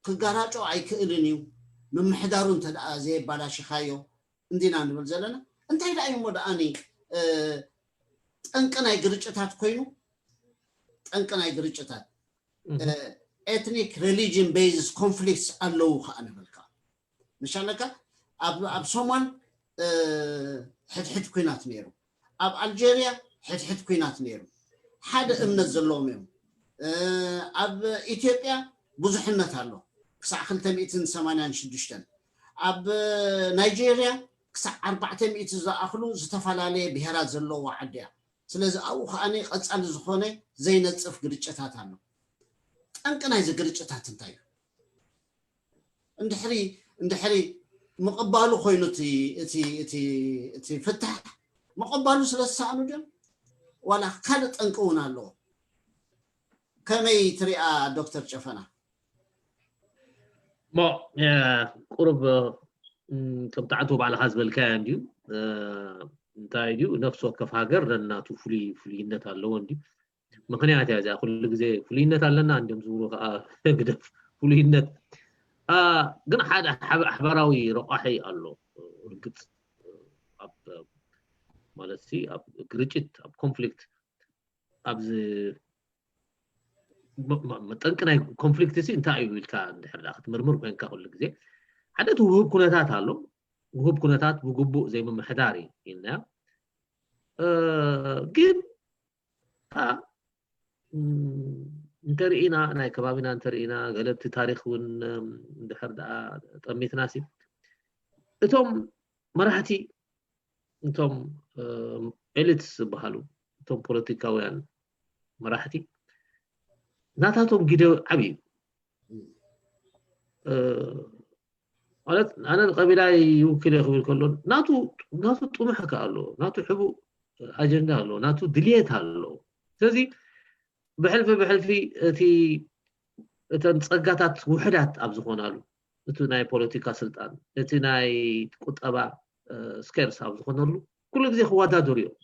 ክጋራጮ ኣይክእልን እዩ ምምሕዳሩ እንተ ደኣ ዘይባላሽኻዮ እንዲና ንብል ዘለና እንታይ ደኣ እዩ ሞ ደኣኒ ጠንቂ ናይ ግርጭታት ኮይኑ ጠንቂ ናይ ግርጭታት ethnic religion based conflicts allow ከአንበልካ ምሻለካ ኣብ ሶማል ሕድሕድ ኩናት ነይሩ ኣብ አልጄሪያ ሕድሕድ ኩናት ነይሩ ሓደ እምነት ዘለዎም እዮም ኣብ ኢትዮጵያ ብዙሕነት ኣሎ ክሳዕ 286 ኣብ ናይጄሪያ ክሳዕ 400 ዝኣኽሉ ዝተፈላለየ ብሄራት ዘለዎ ዓድያ ስለዚ ኣብኡ ከኣኒ ቀጻሊ ዝኾነ ዘይነጽፍ ግርጭታት ኣሎ ጠንቂ ናይ ዝግርጭታት እንታይ እንድሕሪ ምቕባሉ ኮይኑ እቲ ፍታሕ ምቕባሉ ስለዝሰኣኑ ድዮም ዋላ ካልእ ጠንቂ እውን ኣለዎ ከመይ ትሪኣ ዶክተር ጨፈና ሞ ቁርብ ከም ተዓንቶ ባዕልኻ ዝበልካያ እንድዩ እንታይ ድዩ ነፍሲ ወከፍ ሃገር ለናቱ ፍሉይነት ኣለዎ እንድዩ ምክንያት እያ እዚኣ ኩሉ ግዜ ፍሉይነት ኣለና እንዲም ዝብሉ ከዓ ግደፍ ፍሉይነት ግን ሓደ ሓበራዊ ረቋሒ ኣሎ እርግጥ ኣብ ማለት ኣብ ግርጭት ኣብ ኮንፍሊክት ኣብዚ ጠንቂ ናይ ኮንፍሊክት እንታይ እዩ ኢልካ እንድሕር ዳ ክትምርምር ኮንካ ኩሉ ግዜ ሓደ ውህብ ኩነታት ኣሎ ውህብ ኩነታት ብግቡእ ዘይምምሕዳር ኢልና ግን እንተርኢና ናይ ከባቢና እንተርኢና ገለብቲ ታሪክ እውን እንድሕር ዳ ጠሚትናሲ እቶም መራሕቲ እቶም ኤሊትስ ዝበሃሉ እቶም ፖለቲካውያን መራሕቲ ናታቶም ግደ ዓብይ ማለት ኣነ ቀቢላይ ይውክል ይኽብል ከሎ ናቱ ጥሙሕ ኣሎ ናቱ ሕቡእ ኣጀንዳ ኣሎ ናቱ ድልየት ኣሎ ስለዚ ብሕልፊ እቲ እተን ፀጋታት ውሕዳት ኣብ ዝኾናሉ እቲ ናይ ፖለቲካ ስልጣን እቲ ናይ ቁጠባ ስኬርስ ኣብ ዝኾነሉ ኩሉ ግዜ ክወዳደሩ እዮም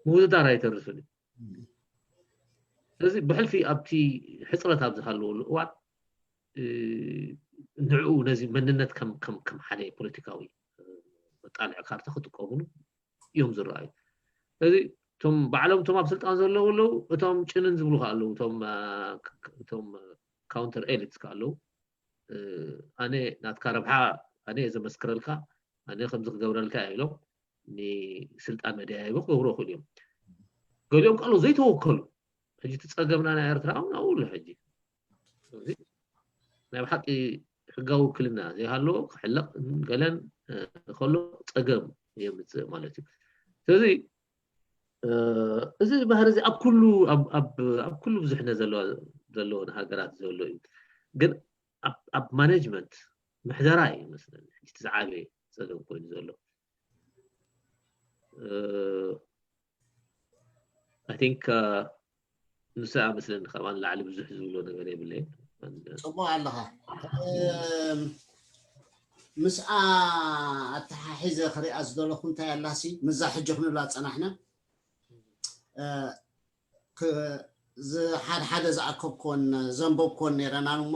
ምውድዳር ኣይተርፍን ስለዚ ብሕልፊ ኣብቲ ሕፅረት ኣብ ዝሃለወሉ እዋን ንዕኡ ነዚ መንነት ከም ሓደ ፖለቲካዊ መጣልዒ ካርታ ክጥቀምሉ እዮም ዝረኣዩ ስለዚ እቶም ባዕሎም እቶም ኣብ ስልጣን ዘለዉ ኣለው እቶም ጭንን ዝብሉ ኣለዉ እቶም ካውንተር ኤሊትስ ኣለዉ ኣነ ናትካ ረብሓ ኣነ ዘመስክረልካ ኣነ ከምዚ ክገብረልካ ኢሎም ንስልጣን መደያይቦ ክገብሩ ይኽእሉ እዮም ገሊኦም ካልኦ ዘይተወከሉ ሕጂ ትፀገምና ናይ ኤርትራ ኣብኡ ሕጂ ናይ ብሓቂ ሕጋዊ ውክልና ዘይሃለዎ ክሕለቕ ገለን ከሎ ፀገም የምፅእ ማለት እዩ ስለዚ እዚ ባህሪ እዚ ኣብ ኩሉ ብዙሕነት ዘለዎን ሃገራት ዘሎ እዩ ግን ኣብ ማኔጅመንት ምሕደራ እዩ ይመስለኒ ሕጂ ዝዓበየ ፀገም ኮይኑ ዘሎ I think ንሳ መስለኒ ከማን ላዕሊ ብዙሕ ዝብሎ ነገር የብለይ ጽቡቕ ኣለኻ ምስኣ ኣተሓሒዘ ክሪኣ ዝደለኹ እንታይ ኣላሲ ምዛ ሕጂ ክንብላ ፀናሕና ሓደ ዝኣከብኮን ዘንበብኮን ነይረናን እሞ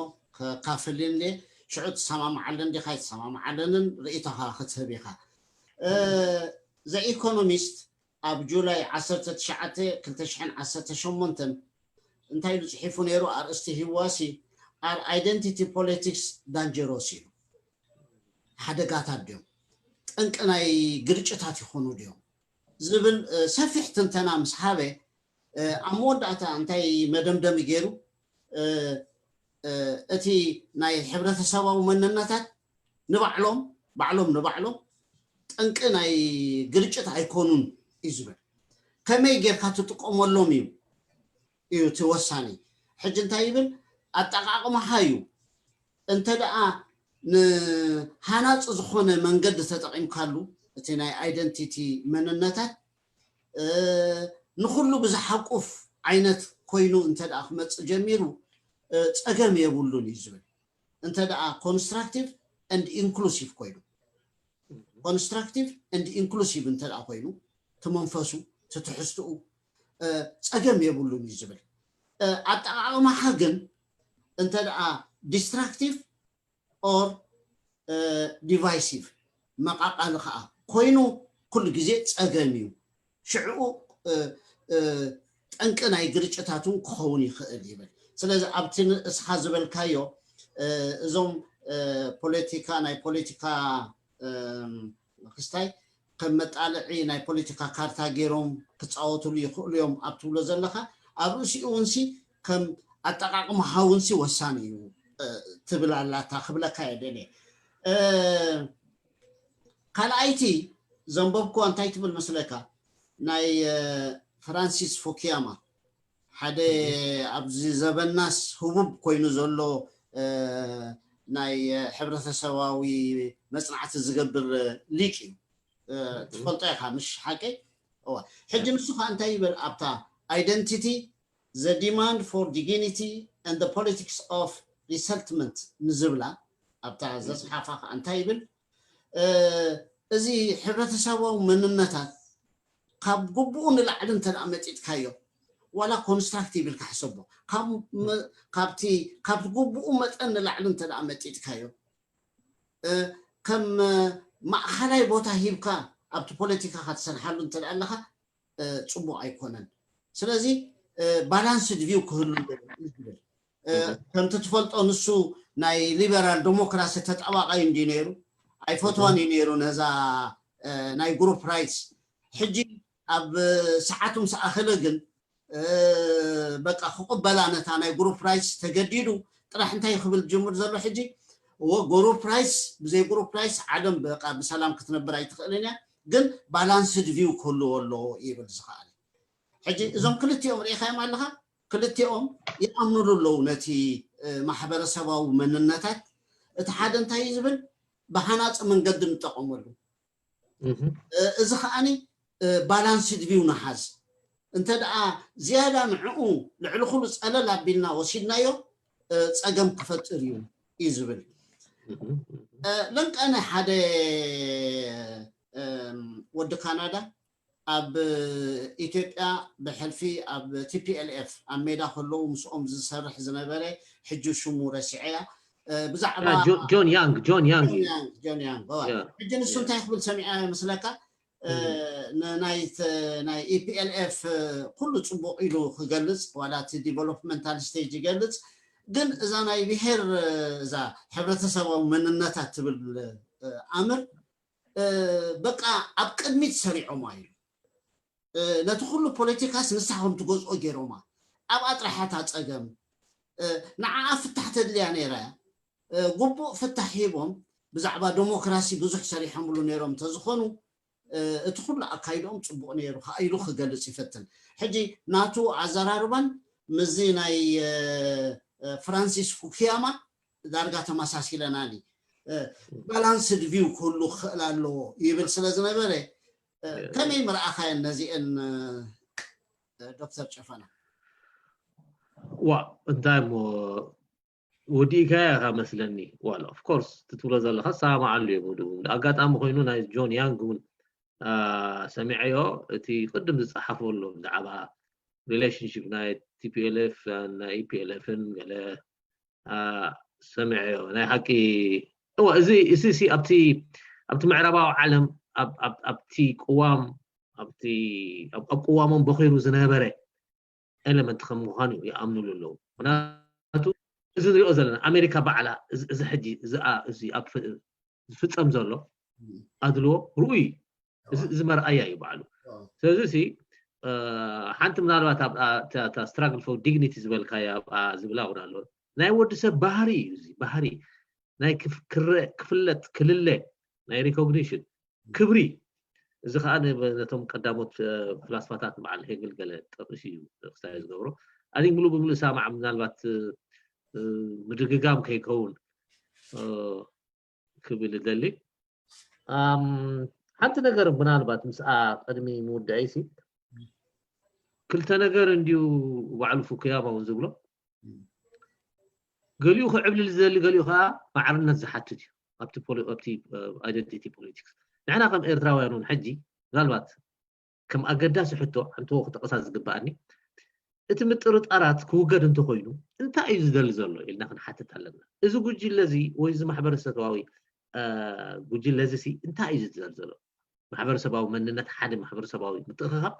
ካፍልን ለ ሽዑ ትሰማምዓለን ዲኻ ይትሰማምዓለንን ርእቶኻ ክትህብ ኢኻ ዘ ኢኮኖሚስት ኣብ ጁላይ 19 እንታይ ኢሉ ጽሒፉ ነይሩ ኣርእስቲ ህዋሲ our identity politics dangerous እዩ ሓደጋታት ድዮም ጠንቂ ናይ ግርጭታት ይኾኑ ድዮም ዝብል ሰፊሕ ትንተና ምስ ሃበ ኣብ መወዳእታ እንታይ መደምደሚ ገይሩ እቲ ናይ ሕብረተሰባዊ መንነታት ንባዕሎም ጠንቂ ናይ ግርጭት ኣይኮኑን እዩ ዝብል ከመይ ጌርካ ትጥቀመሎም እዩ እቲ ወሳኒ ሕጂ እንታይ ይብል ኣጠቃቅማኻ እዩ እንተ ደኣ ንሃናፅ ዝኾነ መንገዲ ተጠቂምካሉ እቲ ናይ ኣይደንቲቲ መንነታት ንኹሉ ብዝሓቁፍ ዓይነት ኮይኑ እንተደኣ ክመጽ ጀሚሩ ፀገም የብሉን እዩ ዝብል እንተደኣ ኮንስትራክቲቭ and inclusive ኮይኑ constructive and inclusive እንተደኣ ኮይኑ ተመንፈሱ ተትሕዝትኡ ፀገም የብሉን እዩ ዝብል ኣጠቃቅማኻ ግን እንተደኣ destructive or divisive መቃቃል ከዓ ኮይኑ ኩሉ ግዜ ፀገም እዩ ሽዑ ጠንቂ ናይ ግርጭታቱን ክኸውን ይኽእል ይብል ስለዚ ኣብቲ እስኻ ዝበልካዮ እዞም ፖለቲካ ናይ ፖለቲካ ክስታይ ከም መጣልዒ ናይ ፖለቲካ ካርታ ገይሮም ክፃወትሉ ይኽእሉ እዮም ኣብትብሎ ዘለኻ ኣብ ርእሲኡ እውንሲ ከም ኣጠቃቅምኻ እውንሲ ወሳኒ እዩ ትብል ኣላታ ክብለካ የደልየ ካልኣይቲ ዘንበብኩ እንታይ ትብል መስለካ ናይ ፍራንሲስ ፉኩያማ ሓደ ኣብዚ ዘበናስ ህቡብ ኮይኑ ዘሎ ናይ ሕብረተሰባዊ መጽናዕቲ ዝገብር ሊቅ እዩ ትፈልጦ ኢኻ ምሽ ሓቂ ሕጂ ንሱ ከዓ እንታይ ይብል ኣብታ identity the demand for dignity and the politics of resettlement ንዝብላ ኣብታ ዘፅሓፋ ከዓ እንታይ ይብል እዚ ሕብረተሰባዊ መንነታት ካብ ግቡኡ ንላዕሊ እንተደኣ መጢጥካዮ ዋላ ኮንስትራክቲቭ ኢልካ ሕሰቦ ካብቲ ግቡኡ መጠን ንላዕሊ እንተደኣ መጢጥካዮ ከም ማእኸላይ ቦታ ሂብካ ኣብቲ ፖለቲካኻ ትሰርሓሉ እንተደኣ ኣለኻ ፅቡቅ ኣይኮነን ስለዚ ባላንስድ ቪው ክህሉ ይብል ከምቲ ትፈልጦ ንሱ ናይ ሊበራል ዲሞክራሲ ተጠባቃይ እንዲ ነይሩ ኣይፈትዋን እዩ ነይሩ ነዛ ናይ ግሩፕ ራይትስ ሕጂ ኣብ ሰዓቱ ምስኣኸለ ግን በቃ ክቕበላ ነታ ናይ ግሩፕ ራይትስ ተገዲዱ ጥራሕ እንታይ ክብል ጅምር ዘሎ ሕጂ ግሩፕ ራይትስ ብዘይ ግሩፕ ራይትስ ዓለም በቃ ብሰላም ክትነብር ኣይትኽእልን እያ ግን ባላንስድ ቪው ክህልዎ ኣለዎ ይብል ዝኸኣለ ሕጂ እዞም ክልቲኦም ርኢኻዮም ኣለኻ ክልቲኦም ይኣምኑሉ ኣለዉ ነቲ ማሕበረሰባዊ መንነታት እቲ ሓደ እንታይ እዩ ዝብል ብሓናፂ መንገዲ ንጠቐመሉ እዚ ከዓኒ ባላንስድ ቪው ንሓዝ እንተደኣ ዝያዳ ንዕኡ ልዕሊ ኩሉ ፀለል ኣቢልና ወሲድናዮ ፀገም ክፈጥር እዩ እዩ ዝብል ለንቀነ ሓደ ወዲ ካናዳ ኣብ ኢትዮጵያ ብሕልፊ ኣብ TPLF ኣብ ሜዳ ከለዉ ምስኦም ዝሰርሕ ዝነበረ ሕጂ ሽሙ ረሲዐያ ብዛዕባ ጆን ያንግ ሕጂ ንሱ እንታይ ክብል ሰሚዐ መስለካ ናይ EPLF ኩሉ ፅቡቅ ኢሉ ክገልፅ ዋላ እቲ ዲቨሎፕመንታል ስቴጅ ይገልፅ ግን እዛ ናይ ብሄር እዛ ሕብረተሰባዊ መንነታት ትብል ኣምር በቃ ኣብ ቅድሚት ሰሪዖማ እዩ ነቲ ኩሉ ፖለቲካስ ንሳኹም ትገዝኦ ገይሮማ ኣብ ኣጥራሕታ ፀገም ንዓኣ ፍታሕ ተድልያ ነይራ ግቡእ ፍታሕ ሂቦም ብዛዕባ ዲሞክራሲ ብዙሕ ሰሪሖምሉ ነይሮም ተዝኾኑ እቲ ኩሉ ኣካይዶም ፅቡቅ ነይሩ ኢሉ ክገልፅ ይፈትን ሕጂ ናቱ ኣዘራርባን ምዚ ናይ ፍራንሲስ ፉኩያማ ዳርጋ ተመሳሲለናኒ ባላንስድ ቪው ክህሉ ክኽእል ኣለዎ ይብል ስለ ዝነበረ ከመይ ምርኣኻየን ነዚአን ዶክተር ጨፈና እንታይ ሞ ወዲኢካያ መስለኒ ዋላ ኦፍ ኮርስ ትትብሎ ዘለካ ሰማዓሉ የብሉ ኣጋጣሚ ኮይኑ ናይ ጆን ያንግ እውን ሰሚዐዮ እቲ ቅድም ዝፀሓፈሉ ብዛዕባ ሪሌሽንሽፕ ናይ TPLF ናይ EPLF-ን ገለ ሰሚዐዮ ናይ ሓቂ እዚ ኣብቲ ምዕራባዊ ዓለም ኣብቲ ቅዋም ኣብ ቅዋሞም በኺሩ ዝነበረ ኤለመንት ከም ምዃኑ ይኣምኑሉ ኣለዉ ምክንያቱ እዚ ንሪኦ ዘለና ኣሜሪካ ባዕላ እዚ ሕጂ እዚ ኣብ ዝፍፀም ዘሎ ኣድልዎ ርኡይ እዚ መርኣያ እዩ ባዕሉ ስለዚ ሓንቲ ምናልባት ኣብታ ስትራግል ፎር ዲግኒቲ ዝበልካያ ዝብላ እውን ኣሎ ናይ ወዲ ሰብ ባህሪ እዩ እዚ ባህሪ ናይ ክፍለጥ ክልለ ናይ ሪኮግኒሽን ክብሪ እዚ ከዓ ነቶም ቀዳሞት ፍላስፋታት በዓል ሄግል ገለ ጠቅሲ እዩ ክስታይ ዝገብሮ ኣነ ሙሉእ ብምሉእ ሳማዕ ምናልባት ምድግጋም ከይከውን ክብል ደሊ ሓንቲ ነገር ምናልባት ምስኣ ቅድሚ ምውዳእሲ كلتا ነገር እንዲሁ ባዕሉ ፍኩያማውን ዝብሎ ገሊኡ ከዕብል ዝደሊ ገሊኡ ከዓ ማዕርነት ዝሓትት እዩ ኣብቲ አይደንቲቲ ፖለቲክስ ንሕና ከም ኤርትራውያን እውን ሕጂ ምናልባት ከም ኣገዳሲ ሕቶ ሓንቶ ክተቀሳስ ዝግባአኒ እቲ ምጥርጣራት ክውገድ እንተኮይኑ እንታይ እዩ ዝደሊ ዘሎ ኢልና ክንሓትት ኣለና እዚ ጉጅለ እዚ ወይ እዚ ማሕበረሰባዊ ጉጅለ እዚ እንታይ እዩ ዝደሊ ዘሎ ማሕበረሰባዊ መንነት ሓደ ማሕበረሰባዊ ምትእኽኻብ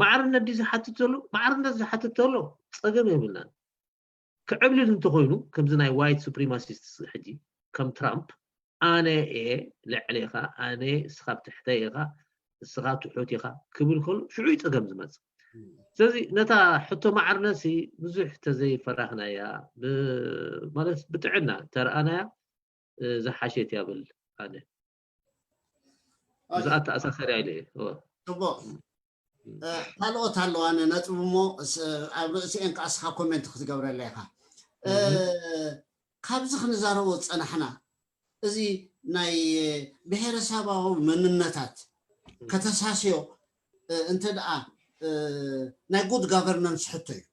ማዕርነት دي ዝሓትት ዘሎ ማዕርነት ዝሓትት ዘሎ ፀገም የብልናን كعبلل انت خوينو كم زناي وايت سوبريماسيست حجي كم ترامب انا لعليها انا سخاب تحتيها سخاب تحوتيها كبل كل شعو يتقم زمز زي نتا حتى معرنسي بزح تزي فراحنا يا مالس بتعنا ترى انا زحشيت يا بل انا زات اساسا عليه طبعا ካልኦት ኣለዋነ ነጥብ ሞ ኣብ ርእሲኤን ከኣስኻ ኮሜንት ክትገብረ ኣለኻ ካብዚ ክንዛረቦ ፀናሕና እዚ ናይ ብሔረሰባዊ መንነታት ከተሳስዮ እንተ ደኣ ናይ ጉድ ጋቨርናንስ ሕቶ እዩ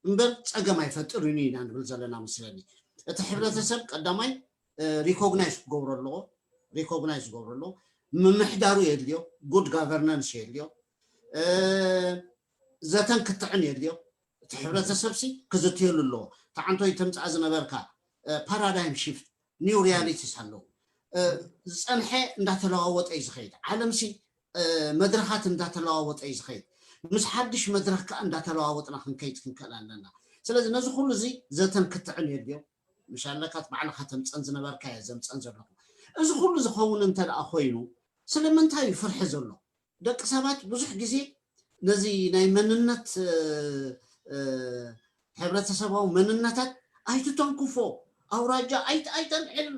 እምበር ፀገም ኣይፈጥርን ኢና ንብል ዘለና መስለኒ እቲ ሕብረተሰብ ቀዳማይ ሪኮግናይዝ ክገብሮ ኣለዎ ምምሕዳሩ የድልዮ ጉድ ጋቨርናንስ የድልዮ ዘተን ክትዕን የድልዮ እቲ ሕብረተሰብ ክዝትየሉ ኣለዎ ተዓንቶ ይተምፃ ዝነበርካ ፓራዳይም ሽፍት ኒው ሪያሊቲስ ኣለዎ ዝፀንሐ እንዳተለዋወጠ እዩ ዝኸይድ ዓለም መድረኻት እንዳተለዋወጠ እዩ ዝኸይድ ምስ ሓድሽ መድረኽ ከዓ እንዳተለዋወጥና ክንከይድ ክንክእል ኣለና ስለዚ ነዚ ኩሉ እዚ ዘተን ክትዕን የድልዮ ምሻለካት ባዕልካ ተምፀን ዝነበርካ እየ ዘምፀን ዘለኹ እዚ ኩሉ ዝኸውን እንተ ደኣ ኮይኑ ስለምንታይ እዩ ፍርሒ ዘሎ ደቂ ሰባት ብዙሕ ግዜ ነዚ ናይ መንነት ሕብረተሰባዊ መንነታት ኣይትተንክፎ ኣውራጃ ኣይተንዕል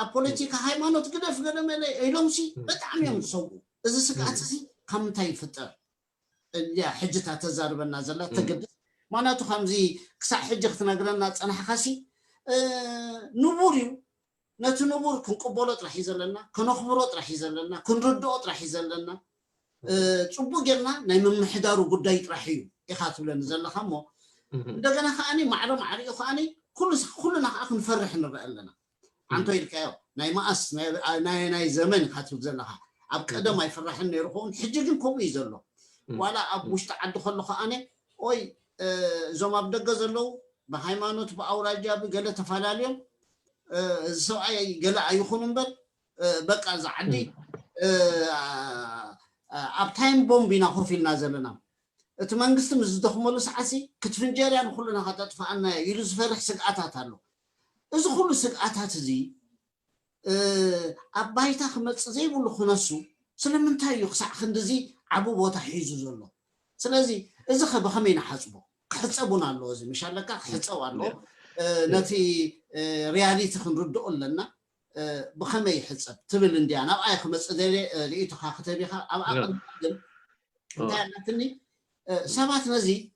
ኣብ ፖለቲካ ሃይማኖት ግደፍ ገለመለ ኢሎም ብጣዕሚ እዮም ዝሰውኡ እዚ ስግኣት እዚ ካብ ምንታይ ይፍጠር እያ ሕጅታ ተዛርበና ዘላ ተገድስ ማናቱ ከምዚ ክሳዕ ሕጂ ክትነግረና ፀናሕካሲ ንቡር እዩ ነቲ ንቡር ክንቅበሎ ጥራሕ እዩ ዘለና ክነኽብሮ ጥራሕ እዩ ዘለና ክንርድኦ ጥራሕ እዩ ዘለና ጽቡቅ ጌርና ናይ ምምሕዳሩ ጉዳይ ጥራሕ እዩ ኢኻ ትብለኒ ዘለኻ እሞ እንደገና ከዓኒ ማዕሪኡ ከዓኒ ኩሉና ከዓ ክንፈርሕ ንርአ ኣለና አንተ ይልካዮ ናይ ማኣስ ናይ ዘመን ካትብ ዘለኻ ኣብ ቀደም ኣይፈራሕን ነይሩ ኾን ሕጂ ግን ከምኡ እዩ ዘሎ ዋላ ኣብ ውሽጢ ዓዲ ከሎ ከዓኒ ኦይ እዞም ኣብ ደገ ዘለው ብሃይማኖት ብኣውራጃ ብገለ ተፈላለዮም ሰብኣይ ገለ ኣይኹኑ እምበር በቃ እዛ ዓዲ ኣብ ታይም ቦምብ ኢና ኮፍ ኢልና ዘለና እቲ መንግስቲ ምስ ዝደኽመሉ ሰዓሲ ክትፍንጀርያን ኩሉና ከተጥፋኣና ኢሉ ዝፈርሕ ስግኣታት ኣሎ እዚ ኩሉ ስግኣታት እዚ ኣብ ባይታ ክመፅእ ዘይብሉ ክነሱ ስለምንታይ እዩ ክሳዕ ክንድዚ ዓብ ቦታ ሒዙ ዘሎ ስለዚ እዚ ብኸመይ ንሓፅቦ ክሕፀቡን ኣለዎ እዚ ምሻለካ ክሕፀብ ኣለዎ ነቲ ሪያሊቲ ክንርድኦ ኣለና بخمي حسب تبل انديان او اي خمس ادري لقيتو كتبيها اب اقل انت لكني سبات نزي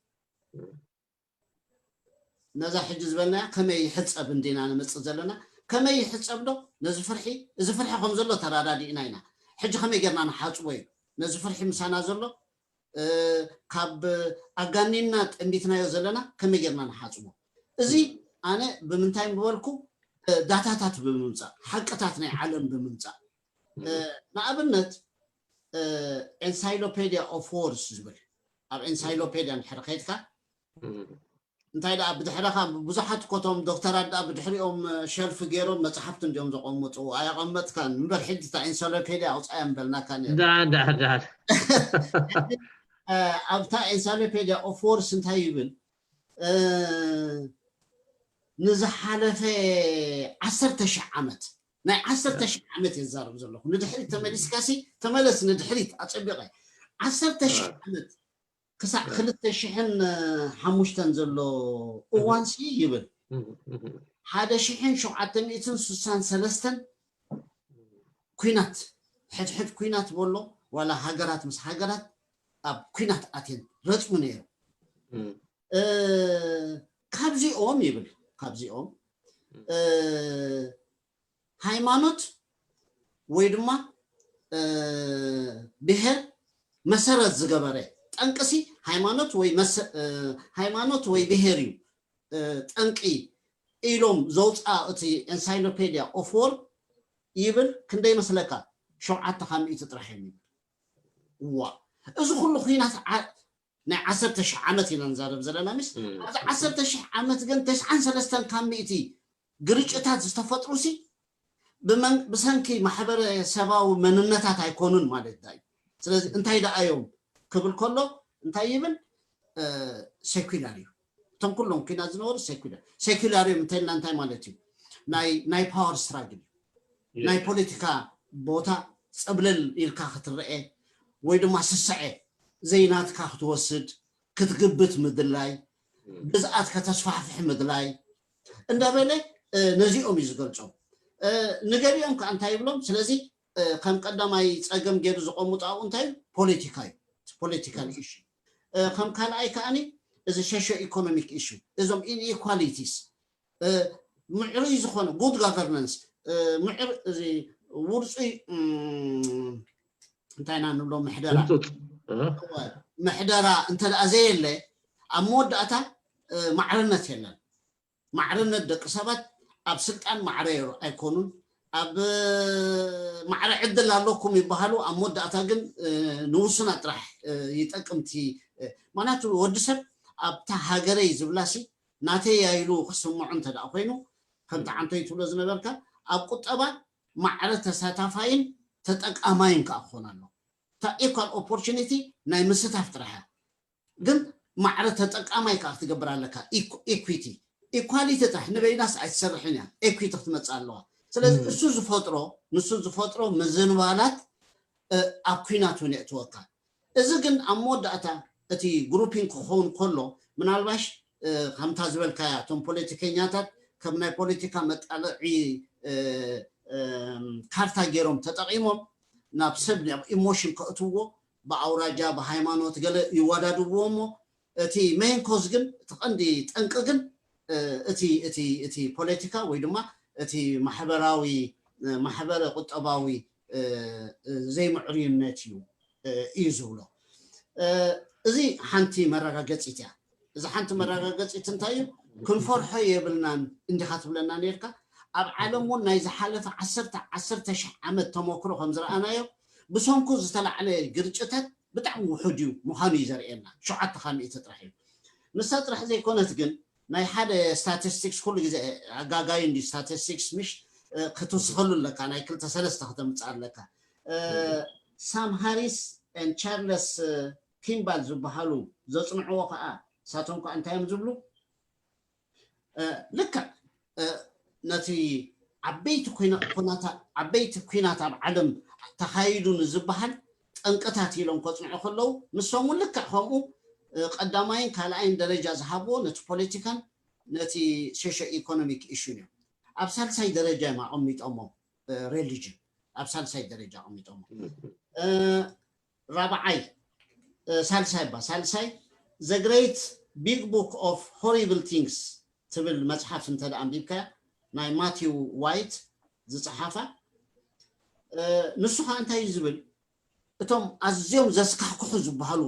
نزا حجز بلنا كما يحصب اندينا نمص زلنا كما يحصب دو نزي فرحي اذا فرحي خم زلو ترادادي اناينا حج كما يغرنا نحاصوي نزي فرحي مسانا زلو كاب اغانينا انديتنا يزلنا كما يغرنا نحاصو ازي انا بمنتايم بولكو داتاتات بممصا حقتات ናይ ዓለም بممصا ንኣብነት encyclopedia of wars ዝብል ኣብ encyclopedia ንሕርኸይትካ እንታይ ዳ ብድሕረኻ ብዙሓት ኮቶም ዶክተራት ዳ ብድሕሪኦም ሸልፍ ገይሮም መጽሓፍት እንዲኦም ዘቐመጡ ኣያቐመጥካን ምበር ሕድታ encyclopedia ኣውፃእያን በልናካ ዳ ኣብታ encyclopedia of wars እንታይ ይብል نزحلفه 10,000 ዓመት ናይ 10,000 ዓመት يزارب زلخ ندحريت تملسكاسي تملس ندحريت اصبقي 10,000 ዓመት كسع 2,005 زلو اوانسي يبل هذا شحن 763 كوينات حد كوينات بولو ولا هاجرات مس هاجرات اب كوينات اتين رصم نير كابزي اوم يبل ካብዚኦም ሃይማኖት ወይ ድማ ብሄር መሰረት ዝገበረ ጠንቅሲ ሃይማኖት ወይ ብሄር እዩ ጠንቂ ኢሎም ዘውፃ እቲ ኤንሳይክሎፔዲያ ኦፍ ወርልድ ይብል ክንደይ መስለካ 700 ጥራሕ እዩ ዋ እዚ ኩሉ ኩናት ናይ 10,000 ዓመት ኢና ንዛረብ ዘለና ምስ ኣብ 10,000 ዓመት ግን 93 ካብ 100 ግርጭታት ዝተፈጥሩሲ ብሰንኪ ማሕበረሰባዊ መንነታት ኣይኮኑን ማለት እዩ ስለዚ እንታይ ደኣዮም ክብል ከሎ እንታይ ይብል ሴኩላር እዩ እቶም ኩሎም ኩናት ዝነበሩ ሴኩላር እዮም እንታይ ማለት እዩ ናይ ፓወር ስትራግል ናይ ፖለቲካ ቦታ ፀብለል ኢልካ ክትርአ ወይ ድማ ስስዐ ዘይናትካ ክትወስድ ክትግብት ምድላይ ግዝኣት ከተስፋሕፍሕ ምድላይ እንዳበለ ነዚኦም እዩ ዝገልጾም ንገሪኦም ከዓ እንታይ ይብሎም ስለዚ ከም ቀዳማይ ፀገም ገይሩ ዝቐምጣው እንታይ ፖለቲካ እዩ ፖለቲካል ኢሹ ከም ካልኣይ ከዓኒ እዚ ሶሾ ኢኮኖሚክ ኢሹ እዞም ኢንኢኳሊቲስ ምዕሩይ ዝኾነ ጉድ ጋቨርናንስ ምዕር እዚ ውርፁይ እንታይ ንብሎ ምሕደራ እንተደኣ ዘየለ ኣብ መወዳእታ ማዕርነት የለን ማዕርነት ደቂ ሰባት ኣብ ስልጣን ማዕረ ኣይኮኑን ኣብ ማዕረ ዕድል ኣለኩም ይበሃሉ ኣብ መወዳእታ ግን ንውሱና ጥራሕ ይጠቅምቲ ማናቱ ወዲሰብ ኣብታ ሃገረይ ዝብላሲ ናተይ ያይሉ ክስምዑ እንተደኣ ኮይኑ ከምቲ ዓንተይ ትብሎ ዝነበርካ ኣብ ቁጠባ ማዕረ ተሳታፋይን ተጠቃማይን ከዓ ክኾን ኣሎ እታ ኢኳል ኦፖርቹኒቲ ናይ ምስታፍ ጥራሕ ግን ማዕረ ተጠቃማይ ከዓ ክትገብር ኣለካ ኢኩዊቲ ኢኳሊቲ ጥራሕ ንበይናስ ኣይትሰርሕን እያ ኢኩዊቲ ክትመፅእ ኣለዋ ስለዚ ንሱ ዝፈጥሮ ምዝንባላት ኣብ ኩናት እውን የእትወካ እዚ ግን ኣብ መወዳእታ እቲ ግሩፒንግ ክኸውን ከሎ ምናልባሽ ከምታ ዝበልካያ እቶም ፖለቲከኛታት ከም ናይ ፖለቲካ መጣልዒ ካርታ ገይሮም ተጠቂሞም ናብ ሰብ ናብ ኢሞሽን ከእትዎ ብኣውራጃ ብሃይማኖት ገለ ይወዳድብዎ እሞ እቲ ሜን ኮዝ ግን እቲ ቀንዲ ጠንቂ ግን እቲ ፖለቲካ ወይ ድማ እቲ ማሕበረ ቁጠባዊ ዘይምዕርዩነት እዩ ዝብሎ እዚ ሓንቲ መረጋገፂት እያ እዚ ሓንቲ መረጋገፂት እንታይ እዩ ክንፈርሖ የብልናን እንዲኻ ትብለና ነርካ ኣብ ዓለም እውን ናይ ዝሓለፈ 10,000 ዓመት ተመክሮ ከም ዝረኣናዮ ብሰንኩ ዝተላዕለ ግርጭታት ብጣዕሚ ውሑድ እዩ ምዃኑ እዩ ዘርእየና 700 ጥራሕ እዩ ንሳ ጥራሕ ዘይኮነት ግን ናይ ሓደ ስታቲስቲክስ ኩሉ ግዜ ኣጋጋይ እንዲ ስታቲስቲክስ ምሽ ክትውስኸሉ ኣለካ ናይ 2-3 ከተምፅእ ኣለካ ሳም ሃሪስ and ቻርለስ ኪምባል ዝበሃሉ ዘፅንዕዎ ከዓ ሳቶም ከዓ እንታይ እዮም ዝብሉ ልክዕ ነቲ ዓበይቲ ኩናት ኣብ ዓለም ተኻይዱ ንዝበሃል ጠንቅታት ኢሎም ከፅንዑ ከለዉ ንሶም እውን ልክዕ ከምኡ ቀዳማይን ካልኣይን ደረጃ ዝሃብዎ ነቲ ፖለቲካን ነቲ ሶሾ ኢኮኖሚክ ኢሹን እዮም ኣብ ሳልሳይ ደረጃ እዮም ኣቐሚጦሞ ሪሊጅን ኣብ ሳልሳይ ደረጃ ኣቐሚጦሞ ራብዓይ ሳልሳይ the great big book of horrible things ትብል መፅሓፍ እንተደኣ ኣንቢብካ ናይ ማቲው ዋይት ዝፀሓፋ ንሱ ከዓ እንታይ እዩ ዝብል እቶም ኣዝዮም ዘስካሕክሑ ዝበሃሉ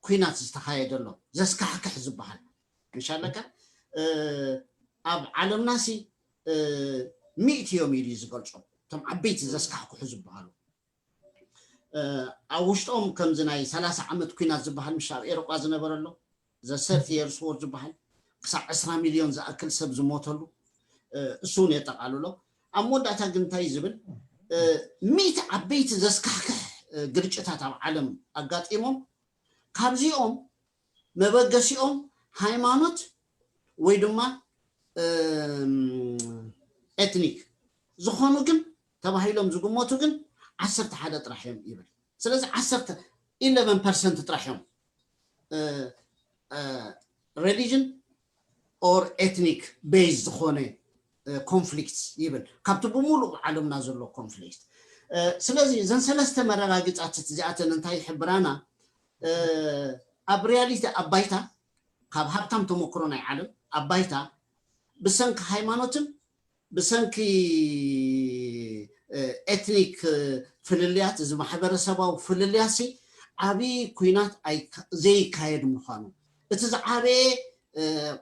ኩናት ዝተኻየደሎ ዘስካሕክሕ ዝበሃል ምሻለካ ኣብ ዓለምናሲ 100 እዮም ኢሉ ዝገልፆም እቶም ዓበይቲ ዘስካሕክሑ ዝበሃሉ ኣብ ውሽጦም ከምዚ ናይ 30 ዓመት ኩናት ዝበሃል ምሽ ኣብ ኤሮጳ ዝነበረሎ ዘ 30 years war ዝበሃል ክሳብ 20 ሚልዮን ዝኣክል ሰብ ዝሞተሉ እሱ እውን የጠቃልሎ ኣብ መወዳእታ ግን እንታይ ዝብል 100 ዓበይቲ ዘስካሕክሕ ግርጭታት ኣብ ዓለም ኣጋጢሞም ካብዚኦም መበገሲኦም ሃይማኖት ወይ ድማ ኤትኒክ ዝኾኑ ግን ተባሂሎም ዝግመቱ ግን 11 ጥራሕ እዮም ይብል ስለዚ 11% ጥራሕ እዮም religion or ethnic based ዝኾነ ኮንፍሊክት ይብል ካብቲ ብሙሉእ ዓለምና ዘሎ ኮንፍሊክት ስለዚ ዘን ሰለስተ መረጋግፃት እዚኣተን እንታይ ይሕብራና ኣብ ሪያሊቲ ኣባይታ ካብ ሃብታም ተመክሮ ናይ ዓለም ኣባይታ ብሰንኪ ሃይማኖትን ብሰንኪ ኤትኒክ ፍልልያት እዚ ማሕበረሰባዊ ፍልልያሲ عبي كوينات أي زي كايد مخانو اتزعبي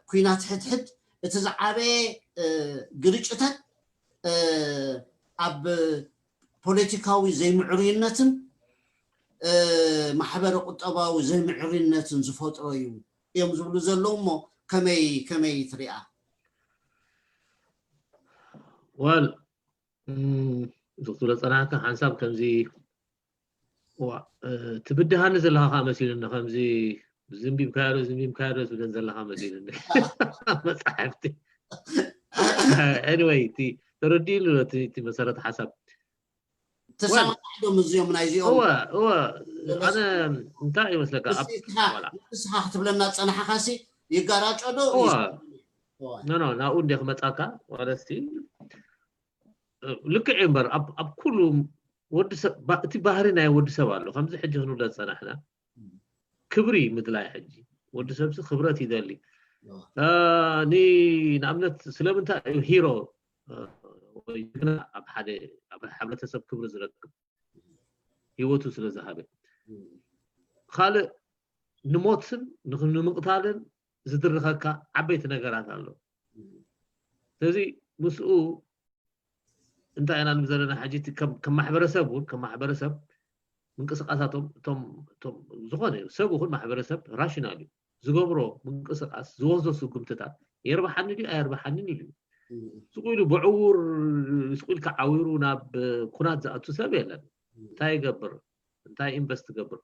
كوينات حد اتزعبي قريشتك أب بوليتيكاوي زي معرينتن محبر قطباوي زي معرينتن زفوت رأيو يوم زبلو زلومو كمي تريعه وال دكتور صنعك حساب كمزي تبدها نزل لها خامسين إنه خمزي زنبي بكارس بدن زل لها خامسين إنه مصحفتي anyway تي تردي له تي مسألة حسب تسمع عندهم الزيوم من أيزيهم هو أنا انتهي مسلك بس هاختب لنا أنا حاسي يقارج أدو نو نقول لك متأكا ورستي لك عمر أب كل ود تي بحرنا ود سوالو خمس حجة نولا سنة إحنا كبري مثل أي حجي ود سبس خبرتي ذلي ني نعملت سلامتا هيرو ويكنا أب حملة سب كبر زرق هيوتو سلزهابه خالق نموتن نمقتالن زدرخكا عبيت نغرات الله ስለዚህ مسؤ انت انا نمزلنا حاجتي كم محبرسب منقسقاساتهم توم زغونه سبو كل محبرسب راشنالي زغبرو منقسقاس زوزو سكمتታት يربحني دي ايربحني لي سقولو بعور سقول كعاويرو ناب كونات زاتو سب يلن انتي يغبر انتي انفست يغبر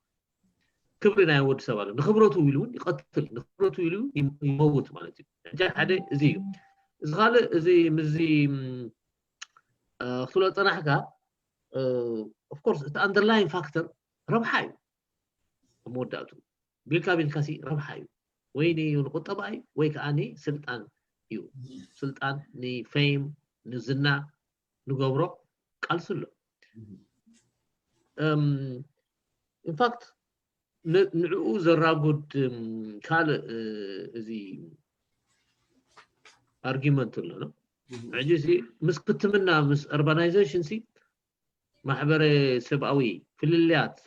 كبرنا يود سبالو نخبرته يلون يقتل نخبرته يلون يموت مالتي جا حدا زي زغال زي مزي خلو طنحكا of course the underlying factor ربحاي موداتو بالكاسي ربحاي ويني ينقطباي ويكاني سلطان يو سلطان ني فيم نزنا نغبرو قالسلو in fact نعو زراغود كال زي argument لنا عجزي مسكتمنا مس urbanization سي محبر سبعوي في الليات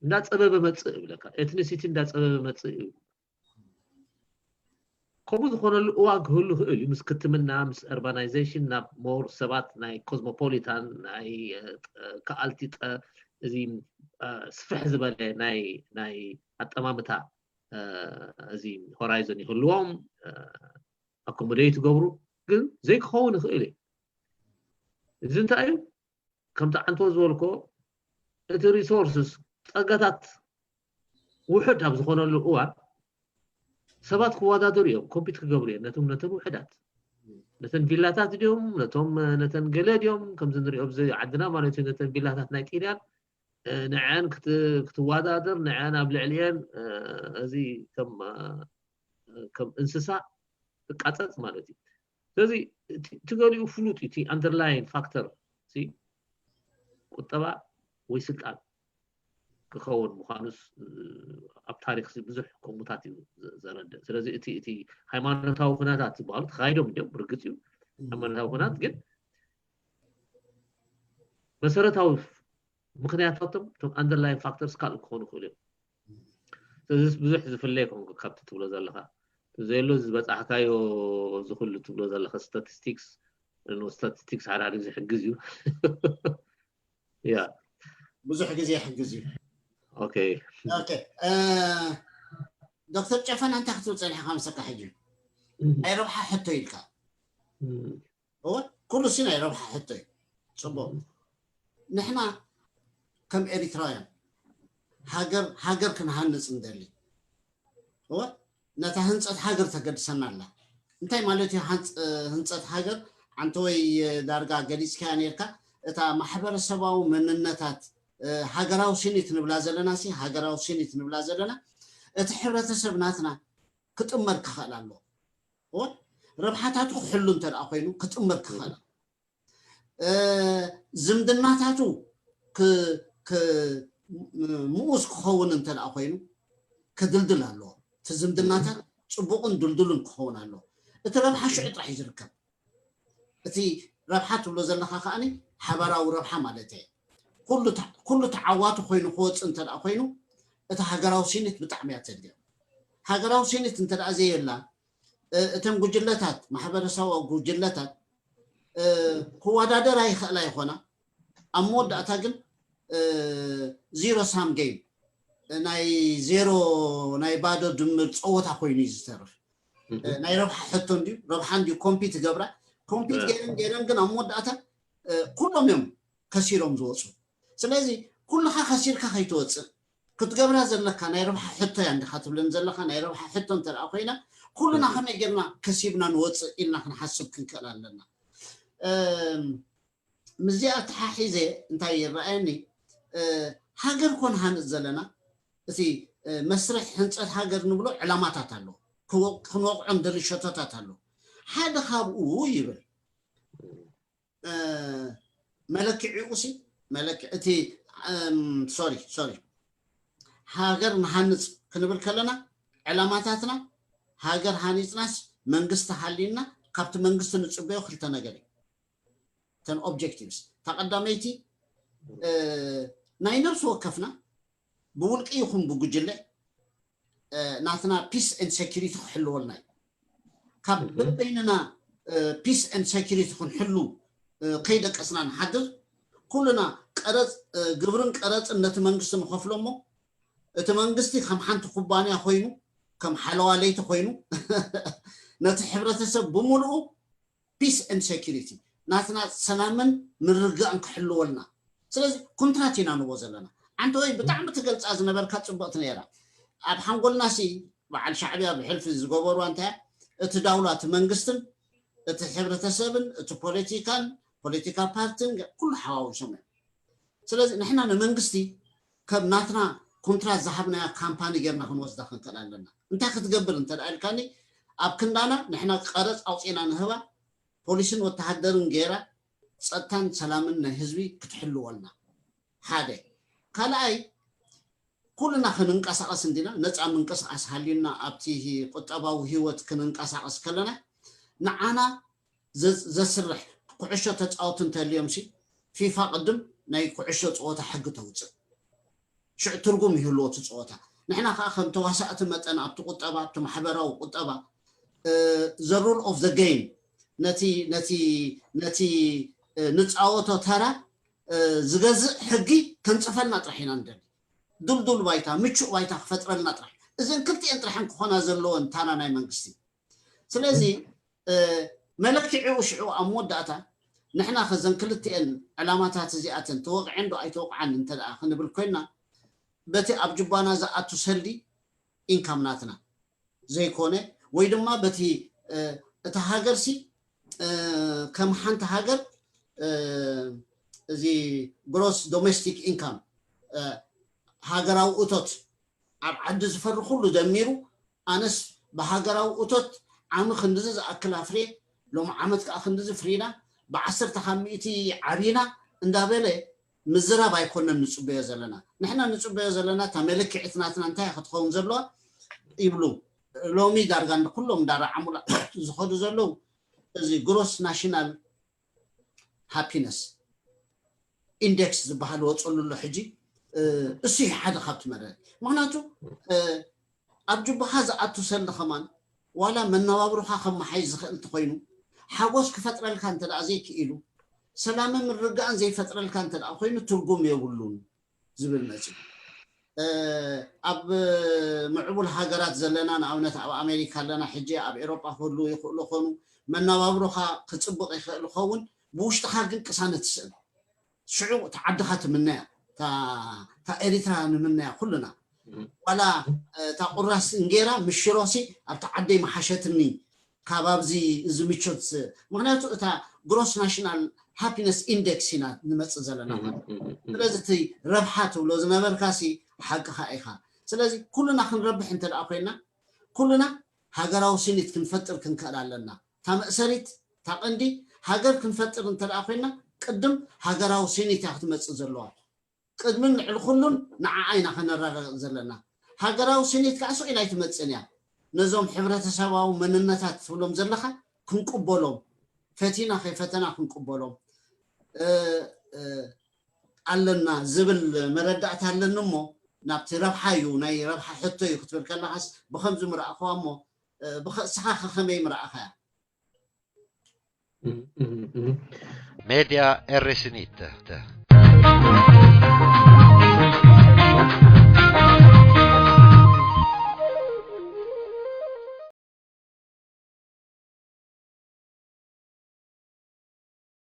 ندات صبب مصئ بلك ethnicity ندات صبب مصئ كوبو زخون الواق هلو خيل مسكتمنا مس urbanization نا مور سبات ناي cosmopolitan ناي كالتي زي سفح زبل ناي اتمامتا زي horizon يخلوهم accommodate قبرو قل زي كون خيلي زين تايو كم تعنتو زولكو ات ريسورسز طاقات وحد اب زخون الوار سبات كوادادور يوم كومبيت كغبري نتم وحدات نتن فيلاتات ديوم نتن قلاديوم كم زنري ابزي عندنا مالتي نتن فيلاتات نايتيريان نعان كتوادادر نعان ابلعليان ازي كم انسسا قاصص مالتي ስለዚህ ትገሊው ፍሉት እቲ underlying factor سي ቁጠባ ወይ ስልጣን ክኸውን ምዃኑስ ኣብ ታሪክ ብዙሕ ኮሙታት ዘረደ ስለዚህ እቲ ሃይማኖታዊ ኩነታት ዝበሃሉ ተኻይዶም እዮም ብርግጽ እዩ ሃይማኖታዊ ኩነታት ግን መሰረታዊ ምክንያታቶም ቶም underlying factors ካልእ ክኾኑ ይኽእሉ እዮም ስለዚህ ብዙሕ ዝፍለየኩም ካብቲ ትብሎ ዘለኻ زيلو زبصحكايو زخل تبلو زلخ statistics انه statistics عراري زي حجزيو يا بزح غزي يحجزيو اوكي دكتور جفن انت خطو صنح 5 حجي اي روح حتى يلكا هو كل سنه يروح حتى صبو نحنا كم اريترايان هاجر كن هانص ندلي هو نتا هنصت هاجر تقدسنا الله انتي مالتي هنصت هاجر عنتوي دارغا غديسكا نيركا اتا محبر سباو مننتات هاجراو سينيت نبلا زلنا سي هاجراو سينيت نبلا زلنا ات حبرتسبناتنا كطمر كخالالو و ربحاتاتو كحلو انت اخوينو كطمر كخال زمدناتاتو ك موس كخون انت اخوينو كدلدلالو تزمدناتا صبوقن دلدلن كخونالو اتي ربحه شعيط راح يركب اتي ربحات لو زلخا خاني حبراو ربحه مالتي كل تعواتو خوينو خوص انت اخوينو እቲ ሃገራዊ ሲኒት ብጣዕሚ እያ ተድልያ ሃገራዊ ሲኒት እንተደኣ ዘየላ እተን ጉጅለታት ማሕበረሰባዊ ጉጅለታት ክወዳደራ ይኽእላ ይኾና ኣብ መወዳእታ ግን ዚሮ ሳም ጌም ናይ ዜሮ ናይ ባዶ ድምር ፀወታ ኮይኑ ዝሰርፍ ናይ ረብሓ ሕቶ እንድዩ ረብሓ እንድዩ ኮምፒት ገብራ ኮምፒት ገይረን ግን ኣብ መወዳእታ ኩሎም እዮም ከሲሮም ዝወፁ ስለዚ ኩልኻ ከሲርካ ከይትወፅእ ክትገብራ ዘለካ ናይ ረብሓ ሕቶ እያ እንዲኻ ትብለን ዘለካ ናይ ረብሓ ሕቶ እንተደኣ ኮይና ኩሉና ከመይ ጌርና ከሲብና ንወፅእ ኢልና ክንሓስብ ክንክእል ኣለና ምዚኣ ተሓሒዘ እንታይ ይረኣየኒ ሃገር ኮን ሃንፅ ዘለና እቲ መስርሕ ህንፀት ሃገር ንብሎ ዕላማታት ኣሎ ክንወቅዖም ደሊ ሸቶታት ኣሎ ሓደ ካብኡ ይብል መለክዒኡ ሲ መለክዕ እቲ ሶሪ ሃገር ንሃንፅ ክንብል ከለና ዕላማታትና ሃገር ሃኒፅናስ መንግስቲ ሃሊና ካብቲ መንግስቲ ንፅበዮ ክልተ ነገር እዩ ተን ኦብጀክቲቭስ ተቀዳመይቲ ናይ ነፍሲ ወከፍና ብውልቂ ይኹን ብጉጅለ ናትና ፒስ ኤንድ ሴኩሪቲ ክሕልወልና ካብ በይንና ፒስ ኤንድ ሴኩሪቲ ክንሕሉ ከይደቀስና ንሓድር ኩሉና ቀረፅ ግብርን ቀረፅን ነቲ መንግስቲ ንኸፍሎ እሞ እቲ መንግስቲ ከም ሓንቲ ኩባንያ ኮይኑ ከም ሓለዋ ለይቲ ኮይኑ ነቲ ሕብረተሰብ ብምሉኡ ፒስ ኤንድ ሴኩሪቲ ናትና ሰላምን ምርግጋእን ክሕልወልና ስለዚ ኮንትራት ኢና ንቦ ዘለና አንተ ወይ ብጣዕሚ ትገልፃ ዝነበርካ ፅቡቕቲ ነይራ ኣብ ሓንጎልና ሲ በዓል ሻዕብያ ብሕልፊ ዝገበሩ እንታይ እቲ ዳውላ እቲ መንግስትን እቲ ሕብረተሰብን እቲ ፖለቲካ ፓርቲን ኩሉ ሓዋዊሶም ስለዚ ንሕና ንመንግስቲ ከም ናትና ኮንትራት ዝሃብናያ ካምፓኒ ጌርና ክንወስዳ ክንክእል ኣለና እንታይ ክትገብር እንተደኣ ኢልካኒ ኣብ ክንዳና ንሕና ቀረፅ ኣውፂና ንህባ ፖሊስን ወተሃደርን ጌራ ፀጥታን ሰላምን ናይ ህዝቢ ክትሕልወልና ሓደ ካልኣይ ኩልና ክንንቀሳቀስ እንዲና ነፃ ምንቅስቃስ ሃሊና ኣብቲ ቁጠባዊ ህይወት ክንንቀሳቀስ ከለና ንዓና ዘስርሕ ኩዕሾ ተፃወቱ እንተልዮም ሲ ፊፋ ቅድም ናይ ኩዕሾ ፀወታ ሕጊ ተውፅእ ሽዕ ትርጉም ይህልዎ እቲ ፀወታ ንሕና ከዓ ከም ተዋሳእቲ መጠን ኣብቲ ቁጠባ ኣብቲ ማሕበራዊ ቁጠባ the rule of the game ነቲ ንፃወቶ ተራ ዝገዝእ ሕጊ ክንፅፈልና ጥራሕ ኢና ንደሊ ዱልዱል ባይታ ምቹእ ባይታ ክፈጥረልና ጥራሕ እዘን ክልቲአን ጥራሕን ክኾና ዘለወን ታና ናይ መንግስቲ ስለዚ መለክዒኡ ሽዑ ኣብ መወዳእታ ንሕና ከዘን ክልቲአን ዕላማታት እዚኣተን ተወቅዐን ዶ ኣይተወቅዓን እንተደኣ ክንብል ኮይና በቲ ኣብ ጅባና ዝኣቱ ሰልዲ ኢንካምናትና ዘይኮነ ወይ ድማ በቲ እቲ ሃገር ሲ ከም ሓንቲ ሃገር እዚ ግሮስ ዶሜስቲክ ኢንካም ሃገራዊ እቶት ኣብ ዓዲ ዝፈሪ ኩሉ ደሚሩ ኣነስ ብሃገራዊ እቶት ዓመ ክንድዚ ዝኣክል ኣፍርየ ሎም ዓመት ከዓ ክንድዚ ፍሪና ብ10 ካብ 100 ዓቢና እንዳበለ ምዝራብ ኣይኮነን ንፅበዮ ዘለና ንሕና ንፅበዮ ዘለና ተመለክዒት ናትና እንታይ ክትኸውን ዘለዋ ይብሉ ሎሚ ዳርጋ ኩሎም እንዳረዓሙላ ዝኸዱ ዘለው እዚ ግሮስ ናሽናል ሃፒነስ ኢንዴክስ ዝበሃል ወፅሉሎ ሕጂ እሱ ሓደ ካብቲ መርህ ምክንያቱ ኣብ ጅባኻ ዝኣቱ ሰልዲ ኸማን ዋላ መነባብሮኻ ከመሓይሽ ዝኽእል እንተኮይኑ ሓጎስ ክፈጥረልካ እንተደኣ ዘይክኢሉ ሰላምን ምርግጋእን ዘይፈጥረልካ እንተደኣ ኮይኑ ትርጉም የብሉን ዝብል መፅእ ኣብ ምዕቡል ሃገራት ዘለና ንኣብነት ኣብ ኣሜሪካ ኣለና ሕጂ ኣብ ኤሮጳ ክህሉ ይኽእሉ ኮኑ መነባብሮኻ ክፅብቕ ይኽእል ይኸውን ብውሽጥኻ ግን ቅሳነት ትስእል ሽዑ ተዓድኻ ትምነያ تا إريترا نمنا كلنا ولا تا قراص إنجيرا مشروسي أبتا عدي محاشتني كابابزي زميتشوت مغنياتو تا gross national happiness index هنا نمت زلنا لازتي ربحاتو لو زنبركاسي حقها إيخا سلازي كلنا خنربح انت الأقينا كلنا هاجراو سنت كنفتر كنكالا لنا تا مأسريت تا قندي هاجر كنفتر انت الأقينا قدم هاجراو سنت ياخد متزلوا قدمن الكلن نعاينا خنرغ زلنا هاجراو سنت كاسو إلى تمتصنيا نزوم حبرتسباو مننتات تبلوم زلخا كنقبلوم فتينا خيفتنا كنقبلوم علنا زبل مردعت علنمو نابتي ربحايو ناي ربح حتى يكتب كلا حس بخمس مرأة خوامو سخاخ خمي مرأة ميديا الرسنيت